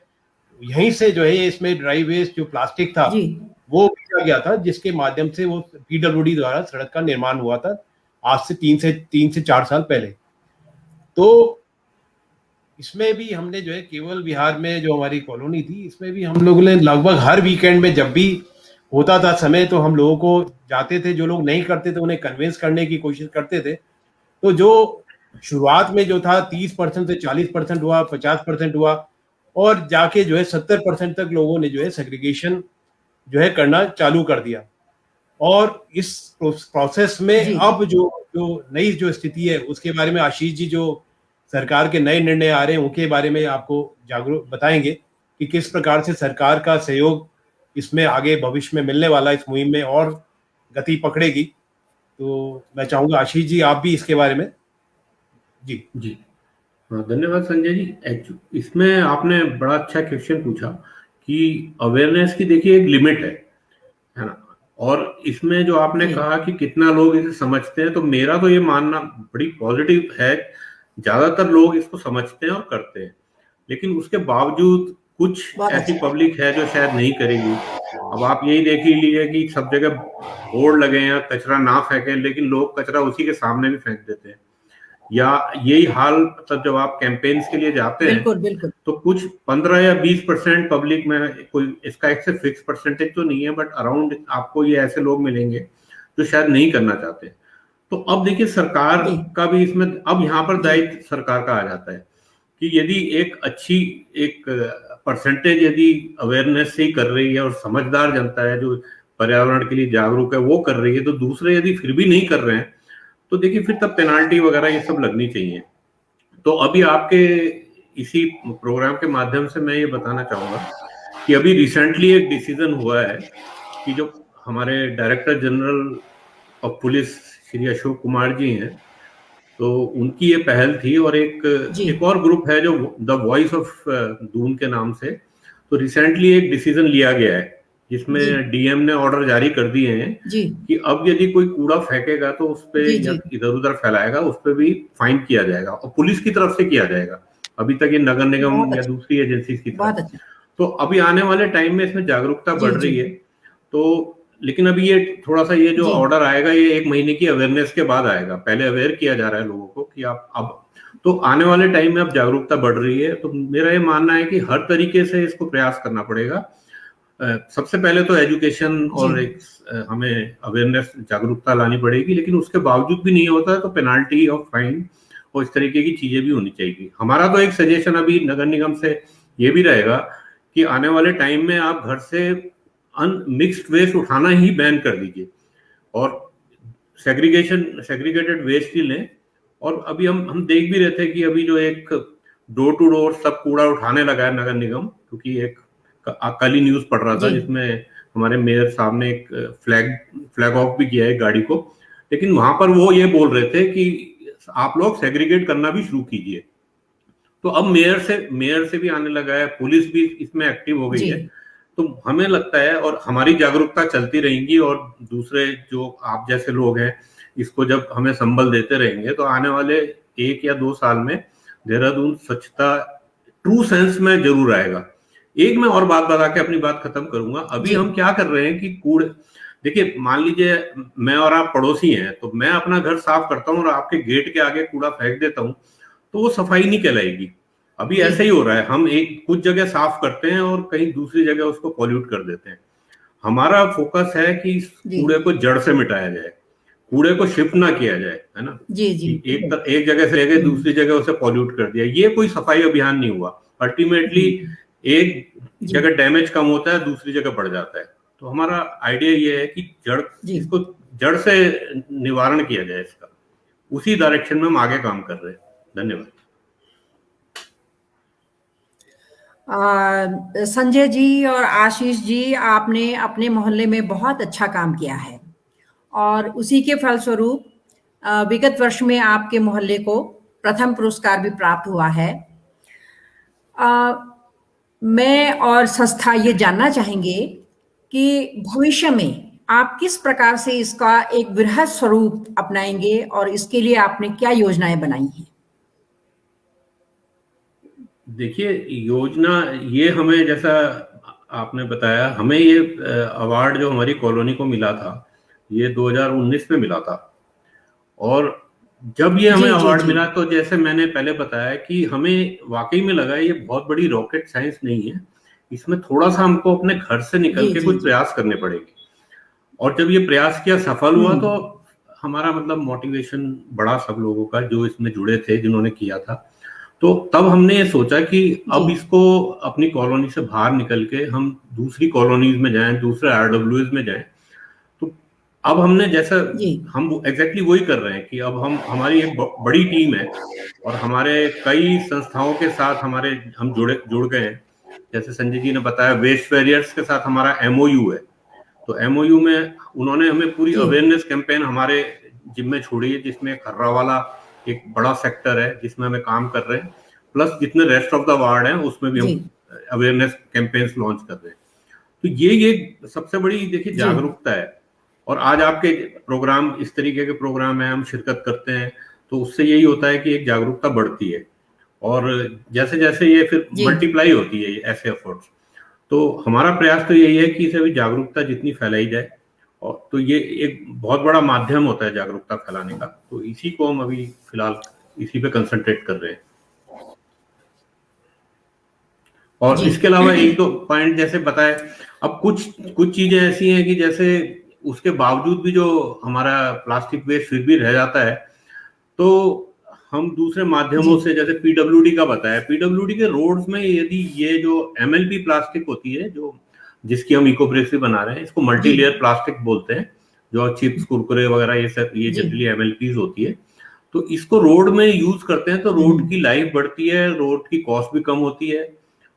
यहीं से जो है इसमें ड्राई वेस्ट जो प्लास्टिक था वो किया गया था, जिसके माध्यम से वो पीडब्ल्यूडी द्वारा सड़क का निर्माण हुआ था आज से 3 से 4 साल पहले। तो इसमें भी हमने जो है केवल विहार में जो हमारी कॉलोनी थी इसमें भी हम लोगों ने लगभग हर वीकेंड में जब भी होता था समय तो हम लोगों को जाते थे, जो लोग नहीं करते थे उन्हें कन्विंस करने की कोशिश करते थे। तो जो शुरुआत में जो था 30% से 40% हुआ, 50% हुआ और जाके जो है 70% तक लोगों ने जो है सेग्रीगेशन जो है करना चालू कर दिया। और इस प्रोसेस में अब जो नई जो स्थिति है उसके बारे में आशीष जी जो सरकार के नए निर्णय आ रहे हैं उनके बारे में आपको जागरूक बताएंगे कि किस प्रकार से सरकार का सहयोग इसमें आगे भविष्य में मिलने वाला, इस मुहिम में और गति पकड़ेगी। तो मैं चाहूंगा आशीष जी आप भी इसके बारे में। जी जी हाँ, धन्यवाद संजय जी। इसमें आपने बड़ा अच्छा क्वेश्चन पूछा कि अवेयरनेस की देखिए एक लिमिट है ना, और इसमें जो आपने कहा कि कितना लोग इसे समझते हैं, तो मेरा तो ये मानना बड़ी पॉजिटिव है, ज्यादातर लोग इसको समझते हैं और करते हैं, लेकिन उसके बावजूद कुछ ऐसी पब्लिक है जो शायद नहीं करेगी। अब आप यही देख ही लीजिए कि सब जगह बोर्ड लगे हैं कचरा ना फेंकें, लेकिन लोग कचरा उसी के सामने भी फेंक देते हैं। या यही हाल मतलब जब आप कैंपेन्स के लिए जाते हैं, बिल्कुल तो कुछ 15 या 20% पब्लिक में, कोई इसका एक से फिक्स परसेंटेज तो नहीं है, बट अराउंड आपको ये ऐसे लोग मिलेंगे जो शायद नहीं करना चाहते। तो अब देखिए सरकार का भी इसमें अब यहाँ पर दायित्व सरकार का आ जाता है कि यदि एक अच्छी एक परसेंटेज यदि अवेयरनेस से ही कर रही है और समझदार जनता है जो पर्यावरण के लिए जागरूक है वो कर रही है, तो दूसरे यदि फिर भी नहीं कर रहे हैं तो देखिए फिर तब पेनाल्टी वगैरह ये सब लगनी चाहिए। तो अभी आपके इसी प्रोग्राम के माध्यम से मैं ये बताना चाहूंगा कि अभी रिसेंटली एक डिसीजन हुआ है कि जो हमारे director general of police Shri Ashok Kumar ji हैं, तो उनकी ये पहल थी, और एक और ग्रुप है जो द वॉइस ऑफ दून के नाम से, तो रिसेंटली एक डिसीजन लिया गया है जिसमें डीएम ने ऑर्डर जारी कर दिए हैं कि अब यदि कोई कूड़ा फेंकेगा तो उस पे या इधर उधर फैलाएगा उस पे भी फाइन किया जाएगा, और पुलिस की तरफ से किया जाएगा। अभी तक ये नगर निगम या दूसरी एजेंसी की तरफ। तो अभी आने वाले टाइम में इसमें जागरूकता बढ़ रही है। तो लेकिन अभी ये थोड़ा सा ये जो ऑर्डर आएगा ये 1 महीने की अवेयरनेस के बाद आएगा, पहले अवेयर किया जा रहा है लोगों को कि आप अब तो आने वाले टाइम में अब जागरूकता बढ़ रही है। तो मेरा ये मानना है कि हर तरीके से इसको प्रयास करना पड़ेगा। सबसे पहले तो एजुकेशन और एक हमें अवेयरनेस जागरूकता लानी पड़ेगी, लेकिन उसके बावजूद भी नहीं होता है तो पेनाल्टी और फाइन और इस तरीके की चीजें भी होनी चाहिए। हमारा तो एक सजेशन अभी नगर निगम से ये भी रहेगा कि आने वाले टाइम में आप घर से अनमिक्स्ड वेस्ट उठाना ही बैन कर दीजिए और सेग्रीगेटेड वेस्ट ही लें। और अभी हम देख भी रहे थे कि अभी जो एक डोर टू डोर सब कूड़ा उठाने लगा है नगर निगम, क्योंकि एक कल ही न्यूज पढ़ रहा था जिसमें हमारे मेयर साहब ने एक फ्लैग ऑफ भी किया है गाड़ी को, लेकिन वहां पर वो ये बोल रहे थे कि आप लोग सेग्रीगेट करना भी शुरू कीजिए। तो अब मेयर से भी आने लगा है, पुलिस भी इसमें एक्टिव हो गई है। तो हमें लगता है और हमारी जागरूकता चलती रहेगी और दूसरे जो आप जैसे लोग हैं इसको जब हमें संबल देते रहेंगे तो आने वाले 1 या 2 साल में देहरादून स्वच्छता ट्रू सेंस में जरूर आएगा। एक मैं और बात बता के अपनी बात खत्म करूंगा। अभी हम क्या कर रहे हैं कि कूड़े, देखिए मान लीजिए मैं और आप पड़ोसी हैं, तो मैं अपना घर साफ करता हूँ और आपके गेट के आगे कूड़ा फेंक देता हूँ तो वो सफाई नहीं कहलाएगी। अभी ऐसे ही हो रहा है, हम कुछ जगह साफ करते हैं और कहीं दूसरी जगह उसको पॉल्यूट कर देते हैं। हमारा फोकस है कि कूड़े को जड़ से मिटाया जाए, कूड़े को शिफ्ट ना किया जाए, है ना। एक जगह से लेकर दूसरी जगह उसे पॉल्यूट कर दिया, ये कोई सफाई अभियान नहीं हुआ। अल्टीमेटली एक जगह डैमेज कम होता है, दूसरी जगह बढ़ जाता है। तो हमारा आइडिया ये है कि इसको जड़ से निवारण किया जाए इसका, उसी डायरेक्शन में हम आगे काम कर रहे हैं। धन्यवाद। संजय जी और आशीष जी, आपने अपने मोहल्ले में बहुत अच्छा काम किया है और उसी के फलस्वरूप विगत वर्ष में आपके मोहल्ले को प्रथम पुरस्कार भी प्राप्त हुआ है। मैं और संस्था ये जानना चाहेंगे कि भविष्य में आप किस प्रकार से इसका एक वृहद स्वरूप अपनाएंगे और इसके लिए आपने क्या योजनाएं बनाई हैं? देखिए योजना ये हमें, जैसा आपने बताया, हमें ये अवार्ड जो हमारी कॉलोनी को मिला था ये 2019 में मिला था। और जब ये हमें अवार्ड मिला तो जैसे मैंने पहले बताया कि हमें वाकई में लगा ये बहुत बड़ी रॉकेट साइंस नहीं है, इसमें थोड़ा सा हमको अपने घर से निकल के कुछ प्रयास करने पड़ेंगे। और जब ये प्रयास किया, सफल हुआ, तो हमारा मतलब मोटिवेशन बढ़ा सब लोगों का जो इसमें जुड़े थे, जिन्होंने किया था। तो तब हमने ये सोचा कि अब इसको अपनी कॉलोनी से बाहर निकल के हम दूसरी कॉलोनीज में जाएं, दूसरे RWAs में जाएं। तो अब हमने जैसा हम एग्जैक्टली वही कर रहे हैं कि अब हमारी एक बड़ी टीम है और हमारे कई संस्थाओं के साथ हम जुड़ गए हैं। जैसे संजय जी ने बताया, वेस्ट वॉरियर्स के साथ हमारा MOU है। तो MOU में उन्होंने हमें पूरी अवेयरनेस कैंपेन हमारे जिम्मे छोड़ी है, जिसमें खर्रा वाला एक बड़ा सेक्टर है जिसमें हमें काम कर रहे हैं, प्लस जितने रेस्ट ऑफ द वार्ड हैं उसमें भी हम अवेयरनेस कैंपेन्स लॉन्च कर रहे हैं। तो ये सबसे बड़ी देखिए जागरूकता है और आज आपके प्रोग्राम, इस तरीके के प्रोग्राम है, हम शिरकत करते हैं, तो उससे यही होता है कि एक जागरूकता बढ़ती है और जैसे जैसे ये फिर जी मल्टीप्लाई होती है ये ऐसे एफर्ट्स। तो हमारा प्रयास तो यही है कि इसे भी जागरूकता जितनी फैलाई जाए, और तो ये एक बहुत बड़ा माध्यम होता है जागरूकता फैलाने का, तो इसी को हम अभी फिलहाल इसी पे कंसंट्रेट कर रहे हैं। और जी इसके अलावा एक दो पॉइंट जैसे बताए, अब कुछ कुछ चीजें ऐसी हैं कि जैसे उसके बावजूद भी जो हमारा प्लास्टिक वेस्ट फिर भी रह जाता है, तो हम दूसरे माध्यमों जी से, जैसे पीडब्ल्यूडी का बताया, पीडब्ल्यूडी के रोड्स में यदि ये जो एमएलपी प्लास्टिक होती है, जो जिसकी हम इको ब्रेक बना रहे हैं, इसको मल्टी जी लेयर प्लास्टिक बोलते हैं, जो चिप्स कुरकुरे वगैरह ये सब, ये जी जनरली एमएलपीज होती है। तो इसको रोड में यूज करते हैं तो रोड की लाइफ बढ़ती है, रोड की कॉस्ट भी कम होती है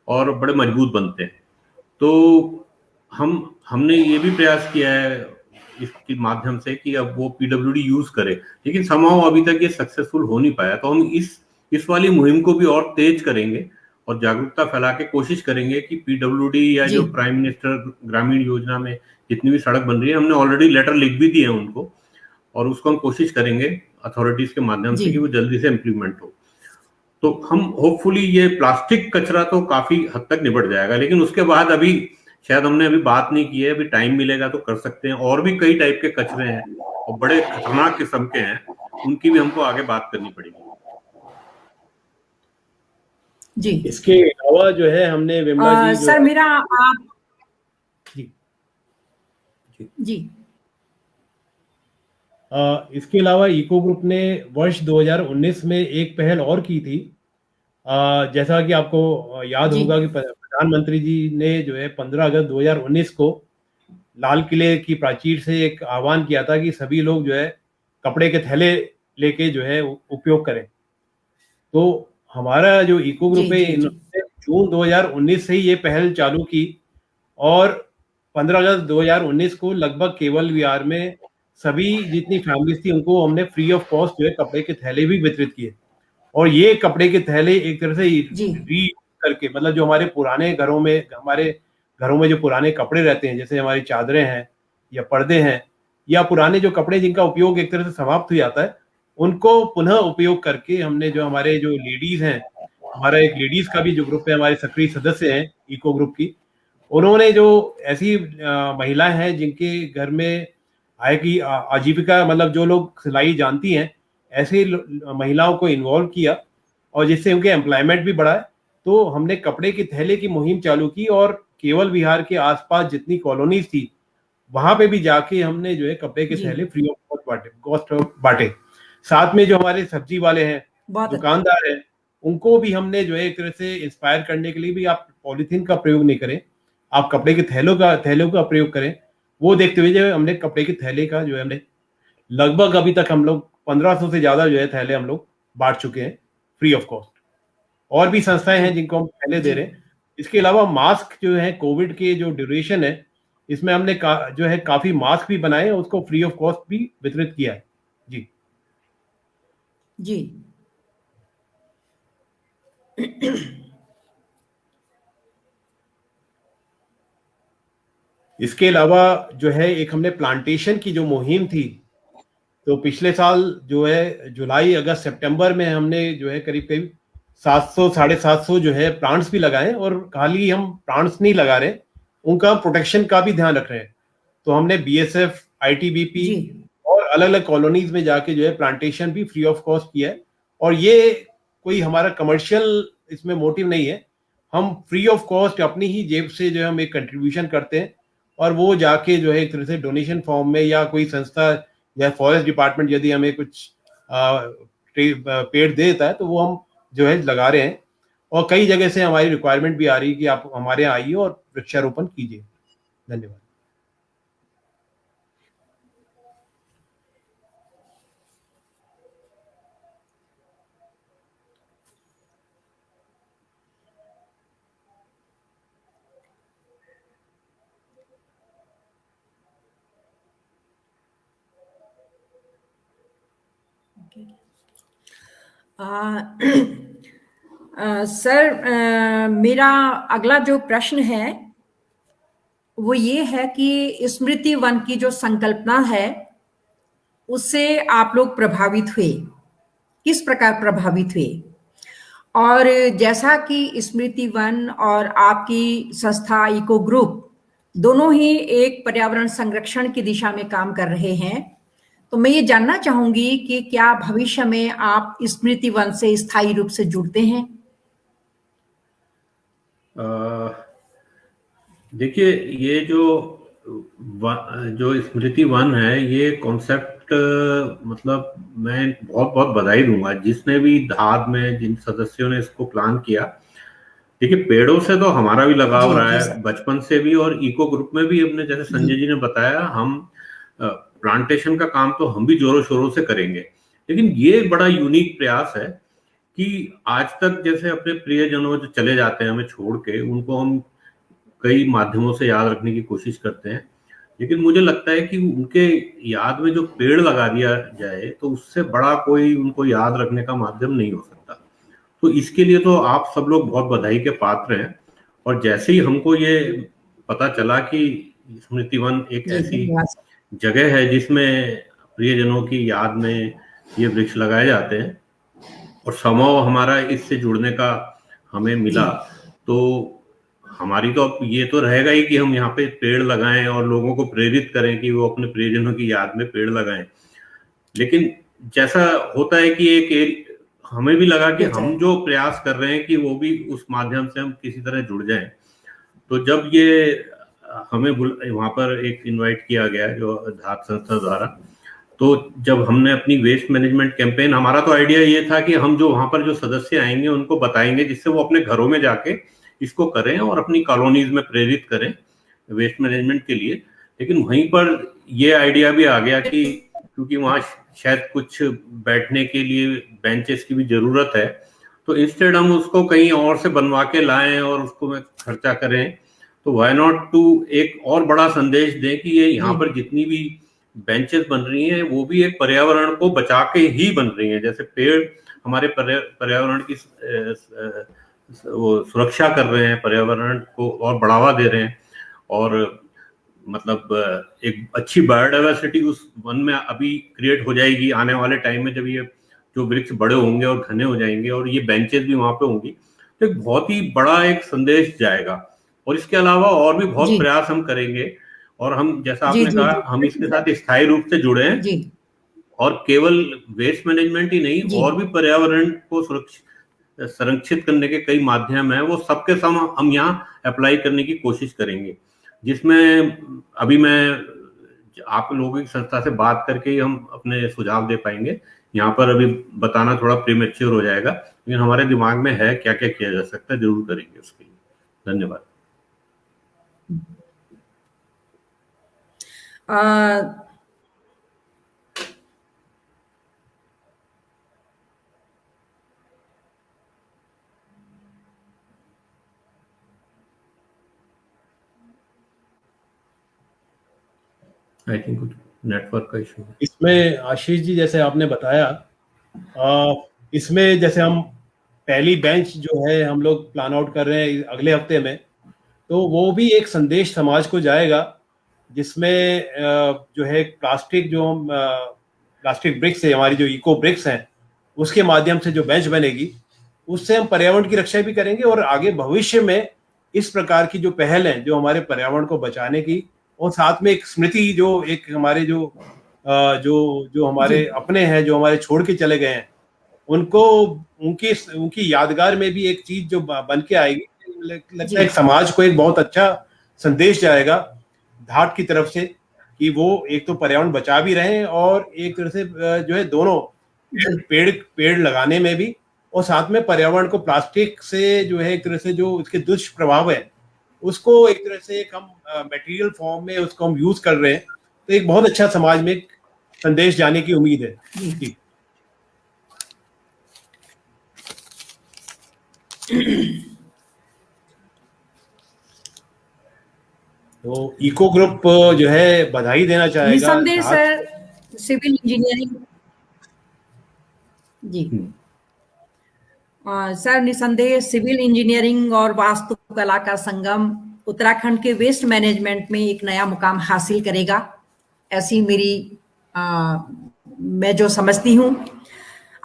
और बड़े मजबूत बनते हैं। तो हमने ये भी प्रयास किया है इसके माध्यम से कि अब वो पीडब्ल्यूडी यूज करे, लेकिन समहाउ अभी तक ये सक्सेसफुल हो नहीं पाया। तो हम इस वाली मुहिम को भी और तेज करेंगे और जागरूकता फैला के कोशिश करेंगे कि पीडब्ल्यूडी या जी जो प्राइम मिनिस्टर ग्रामीण योजना में जितनी भी सड़क बन रही है, हमने ऑलरेडी लेटर लिख भी दिए हैं उनको, और उसको हम कोशिश करेंगे अथॉरिटीज के माध्यम से जी कि वो जल्दी से इम्प्लीमेंट हो। तो हम होपफुली ये प्लास्टिक कचरा तो काफी हद तक निपट जाएगा, लेकिन उसके बाद अभी शायद हमने अभी बात नहीं की है, अभी टाइम मिलेगा तो कर सकते हैं। और भी कई टाइप के कचरे हैं और बड़े खतरनाक किस्म के हैं, उनकी भी हमको आगे बात करनी पड़ेगी। जी इसके अलावा जो है हमने विमला जी जो सर मेरा आप जी जी इसके अलावा इको ग्रुप ने वर्ष 2019 में एक पहल और की थी। जैसा कि आपको याद जी होगा कि प्रधानमंत्री जी ने जो है 15 अगस्त 2019 को लाल किले की प्राचीर से एक आह्वान किया था कि सभी लोग जो है कपड़े के थैले लेके जो है उपयोग करें। तो हमारा जो इको जी ग्रुप है, जी जी इन्होंने जून 2019 से ही ये पहल चालू की और 15 अगस्त 2019 को लगभग केवल विहार में सभी जितनी फैमिलीज थी उनको हमने फ्री ऑफ कॉस्ट जो है कपड़े के थैले भी वितरित किए। और ये कपड़े के थैले एक तरह से जी री करके, मतलब जो हमारे पुराने घरों में जो पुराने कपड़े रहते हैं, जैसे हमारी चादरें हैं या पर्दे हैं या पुराने जो कपड़े जिनका उपयोग एक तरह से समाप्त हो जाता है, उनको पुनः उपयोग करके हमने जो हमारे जो लेडीज हैं, हमारा एक लेडीज का भी जो ग्रुप है, हमारे सक्रिय सदस्य हैं इको ग्रुप की, उन्होंने जो ऐसी महिलाएं हैं जिनके घर में आय की आजीविका, मतलब जो लोग सिलाई जानती हैं, ऐसे महिलाओं को इन्वॉल्व किया और जिससे उनके एम्प्लॉयमेंट भी बढ़ा है। तो हमने कपड़े के थैले की मुहिम चालू की और केवल विहार के आसपास जितनी कॉलोनीज थी वहां पे भी जाके हमने जो है कपड़े के जी थैले फ्री ऑफ कॉस्ट बांटे। साथ में जो हमारे सब्जी वाले हैं, बहुत दुकानदार हैं, उनको भी हमने जो है एक तरह से इंस्पायर करने के लिए भी आप पॉलीथीन का प्रयोग नहीं करें, आप कपड़े के थैलों का प्रयोग करें। वो देखते हुए जो हमने कपड़े के थैले का जो है हमने लगभग अभी तक हम लोग 1500 से ज्यादा जो है थैले हम लोग बांट चुके हैं फ्री ऑफ कॉस्ट। और भी संस्थाएं हैं जिनको हम थैले दे रहे हैं। इसके अलावा मास्क जो है, कोविड के जो ड्यूरेशन है, इसमें हमने जो है काफी मास्क भी बनाए, उसको फ्री ऑफ कॉस्ट भी वितरित किया है। जी जी इसके अलावा जो है एक हमने प्लांटेशन की जो मुहिम थी, तो पिछले साल जो है जुलाई अगस्त सितंबर में हमने जो है करीब करीब 700-750 जो है प्लांट्स भी लगाए। और खाली हम प्लांट्स नहीं लगा रहे, उनका प्रोटेक्शन का भी ध्यान रख रहे हैं। तो हमने बीएसएफ, आईटीबीपी जी और अलग अलग कॉलोनीज में जाके जो है प्लांटेशन भी फ्री ऑफ कॉस्ट किया है। और ये कोई हमारा कमर्शियल इसमें मोटिव नहीं है, हम फ्री ऑफ कॉस्ट अपनी ही जेब से जो है हम एक कंट्रीब्यूशन करते हैं और वो जाके जो है एक तरह से डोनेशन फॉर्म में, या कोई संस्था या फॉरेस्ट डिपार्टमेंट यदि हमें कुछ पेड़ दे देता है तो वो हम जो है लगा रहे हैं। और कई जगह से हमारी रिक्वायरमेंट भी आ रही है कि आप हमारे यहाँ आइए और वृक्षारोपण कीजिए। धन्यवाद। सर मेरा अगला जो प्रश्न है वो ये है कि स्मृति वन की जो संकल्पना है उससे आप लोग प्रभावित हुए, किस प्रकार प्रभावित हुए? और जैसा कि स्मृति वन और आपकी संस्था इको ग्रुप दोनों ही एक पर्यावरण संरक्षण की दिशा में काम कर रहे हैं, तो मैं ये जानना चाहूंगी कि क्या भविष्य में आप स्मृति वन से स्थायी रूप से जुड़ते हैं? देखिए, ये जो स्मृति वन है, ये कॉन्सेप्ट मतलब मैं बहुत बहुत बधाई दूंगा जिसने भी धार में जिन सदस्यों ने इसको प्लान किया। देखिए, पेड़ों से तो हमारा भी लगाव जी, रहा जी है सर। बचपन से भी, और इको ग्रुप में भी अपने, जैसे संजय जी ने बताया, हम प्लांटेशन का काम तो हम भी जोरों शोरों से करेंगे। लेकिन ये बड़ा यूनिक प्रयास है कि आज तक जैसे अपने प्रियजनों जो चले जाते हैं हमें छोड़ के, उनको हम कई माध्यमों से याद रखने की कोशिश करते हैं, लेकिन मुझे लगता है कि उनके याद में जो पेड़ लगा दिया जाए तो उससे बड़ा कोई उनको याद रखने का माध्यम नहीं हो सकता। तो इसके लिए तो आप सब लोग बहुत बधाई के पात्र हैं। और जैसे ही हमको ये पता चला कि स्मृति वन एक जी ऐसी धन्यवाद सर। जगह है जिसमें प्रियजनों की याद में ये वृक्ष लगाए जाते हैं, और संभव हमारा इससे जुड़ने का हमें मिला, तो हमारी तो अब ये तो रहेगा ही कि हम यहाँ पे पेड़ लगाएं और लोगों को प्रेरित करें कि वो अपने प्रियजनों की याद में पेड़ लगाएं। लेकिन जैसा होता है कि हमें भी लगा कि हम जो प्रयास कर रहे हैं कि वो भी उस माध्यम से हम किसी तरह जुड़ जाएं। तो जब ये हमें वहां पर एक इनवाइट किया गया जो धार संस्था द्वारा, तो जब हमने अपनी वेस्ट मैनेजमेंट कैंपेन, हमारा तो आइडिया ये था कि हम जो वहां पर जो सदस्य आएंगे उनको बताएंगे, जिससे वो अपने घरों में जाके इसको करें और अपनी कॉलोनीज में प्रेरित करें वेस्ट मैनेजमेंट के लिए। लेकिन वहीं पर ये आइडिया भी आ गया कि क्योंकि वहाँ शायद कुछ बैठने के लिए बेंचेस की भी जरूरत है, तो इंस्टेड हम उसको कहीं और से बनवा के लाएं और उसको में खर्चा करें, तो व्हाई नॉट टू एक और बड़ा संदेश दें कि ये यहाँ पर जितनी भी बेंचेस बन रही हैं वो भी एक पर्यावरण को बचा के ही बन रही हैं। जैसे पेड़ हमारे पर्यावरण की वो सुरक्षा कर रहे हैं, पर्यावरण को और बढ़ावा दे रहे हैं, और मतलब एक अच्छी बायोडाइवर्सिटी उस वन में अभी क्रिएट हो जाएगी आने वाले टाइम में, जब ये जो वृक्ष बड़े होंगे और घने हो जाएंगे और ये बेंचेस भी वहां पे होंगी, तो एक बहुत ही बड़ा एक संदेश जाएगा। और इसके अलावा और भी बहुत प्रयास हम करेंगे, और हम जैसा आपने कहा हम इसके साथ स्थायी रूप से जुड़े हैं, और केवल वेस्ट मैनेजमेंट ही नहीं और भी पर्यावरण को संरक्षित करने के कई माध्यम हैं, वो सबके सब हम यहाँ अप्लाई करने की कोशिश करेंगे, जिसमें अभी मैं आप लोगों की संस्था से बात करके ही हम अपने सुझाव दे पाएंगे। यहाँ पर अभी बताना थोड़ा प्रीमेच्योर हो जाएगा, लेकिन हमारे दिमाग में है क्या क्या किया जा सकता है, जरूर करेंगे उसके लिए। धन्यवाद। आई थिंक कुछ नेटवर्क का इशू है इसमें। आशीष जी, जैसे आपने बताया, इसमें जैसे हम पहली बेंच जो है हम लोग प्लान आउट कर रहे हैं अगले हफ्ते में, तो वो भी एक संदेश समाज को जाएगा, जिसमें जो है प्लास्टिक जो हम प्लास्टिक ब्रिक्स है, हमारी जो इको ब्रिक्स हैं, उसके माध्यम से जो बेंच बनेगी, उससे हम पर्यावरण की रक्षा भी करेंगे, और आगे भविष्य में इस प्रकार की जो पहल है जो हमारे पर्यावरण को बचाने की, और साथ में एक स्मृति जो एक हमारे जो जो हमारे अपने हैं जो हमारे छोड़ के चले गए हैं, उनको उनकी यादगार में भी एक चीज जो बन के आएगी, लगता है समाज को एक बहुत अच्छा संदेश जाएगा धाट की तरफ से, कि वो एक तो पर्यावरण बचा भी रहे हैं और एक तरह से जो है दोनों पेड़ लगाने में भी, और साथ में पर्यावरण को प्लास्टिक से जो है एक तरह से जो इसके दुष्प्रभाव है उसको एक तरह से एक हम मटेरियल फॉर्म में उसको हम यूज कर रहे हैं, तो एक बहुत अच्छा समाज में एक संदेश जाने की उम्मीद है। जी। तो इको ग्रुप जो है बधाई देना चाहेगा। निसंदेह सर, सिविल इंजीनियरिंग जी सर, निसंदेह सिविल इंजीनियरिंग और वास्तुकला का संगम उत्तराखंड के वेस्ट मैनेजमेंट में एक नया मुकाम हासिल करेगा, ऐसी मेरी मैं जो समझती हूँ।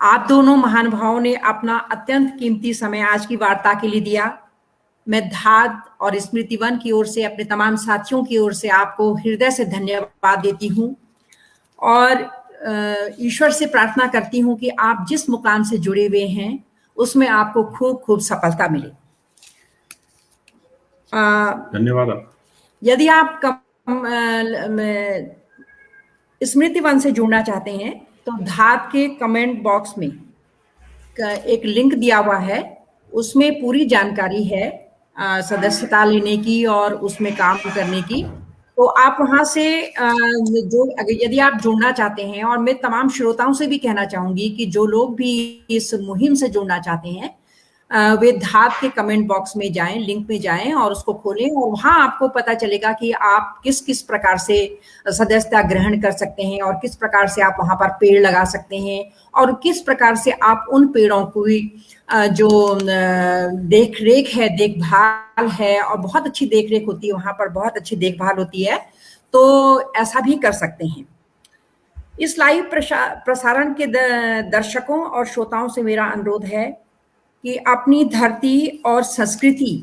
आप दोनों महानुभावों ने अपना अत्यंत कीमती समय आज की वार्ता के लिए दिया। मैं धाद और स्मृति वन की ओर से, अपने तमाम साथियों की ओर से आपको हृदय से धन्यवाद देती हूँ और ईश्वर से प्रार्थना करती हूँ कि आप जिस मुकाम से जुड़े हुए हैं उसमें आपको खूब खूब सफलता मिले। धन्यवाद। यदि आप स्मृति वन से जुड़ना चाहते हैं तो धात के कमेंट बॉक्स में एक लिंक दिया हुआ है, उसमें पूरी जानकारी है सदस्यता लेने की और उसमें काम करने की। तो आप वहां से जो यदि आप जुड़ना चाहते हैं, और मैं तमाम श्रोताओं से भी कहना चाहूंगी कि जो लोग भी इस मुहिम से जुड़ना चाहते हैं वे धात के कमेंट बॉक्स में जाएं, लिंक में जाएं और उसको खोलें, और वहां आपको पता चलेगा कि आप किस किस प्रकार से सदस्यता ग्रहण कर सकते हैं और किस प्रकार से आप वहां पर पेड़ लगा सकते हैं और किस प्रकार से आप उन पेड़ों को जो देख रेख है, देखभाल है, और बहुत अच्छी देख रेख होती है वहां पर, बहुत अच्छी देखभाल होती है, तो ऐसा भी कर सकते हैं। इस लाइव प्रसारण के दर्शकों और श्रोताओं से मेरा अनुरोध है कि अपनी धरती और संस्कृति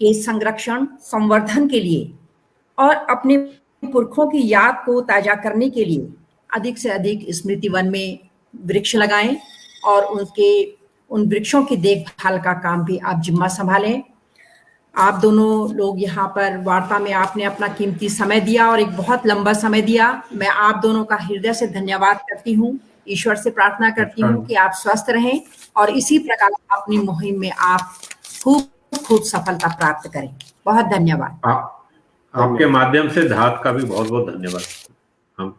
के संरक्षण संवर्धन के लिए और अपने पुरखों की याद को ताजा करने के लिए अधिक से अधिक स्मृति वन में वृक्ष लगाएं और उन वृक्षों की देखभाल का काम भी आप जिम्मा संभालें। आप दोनों लोग यहाँ पर वार्ता में आपने अपना कीमती समय दिया और एक बहुत लंबा समय दिया। मैं आप दोनों का हृदय से धन्यवाद करती हूँ। ईश्वर से प्रार्थना करती हूँ कि आप स्वस्थ रहें और इसी प्रकार अपनी मुहिम में आप खूब खूब सफलता प्राप्त करें। बहुत धन्यवाद। आपके माध्यम से धात का भी बहुत बहुत धन्यवाद।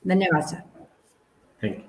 धन्यवाद सर। Thank you.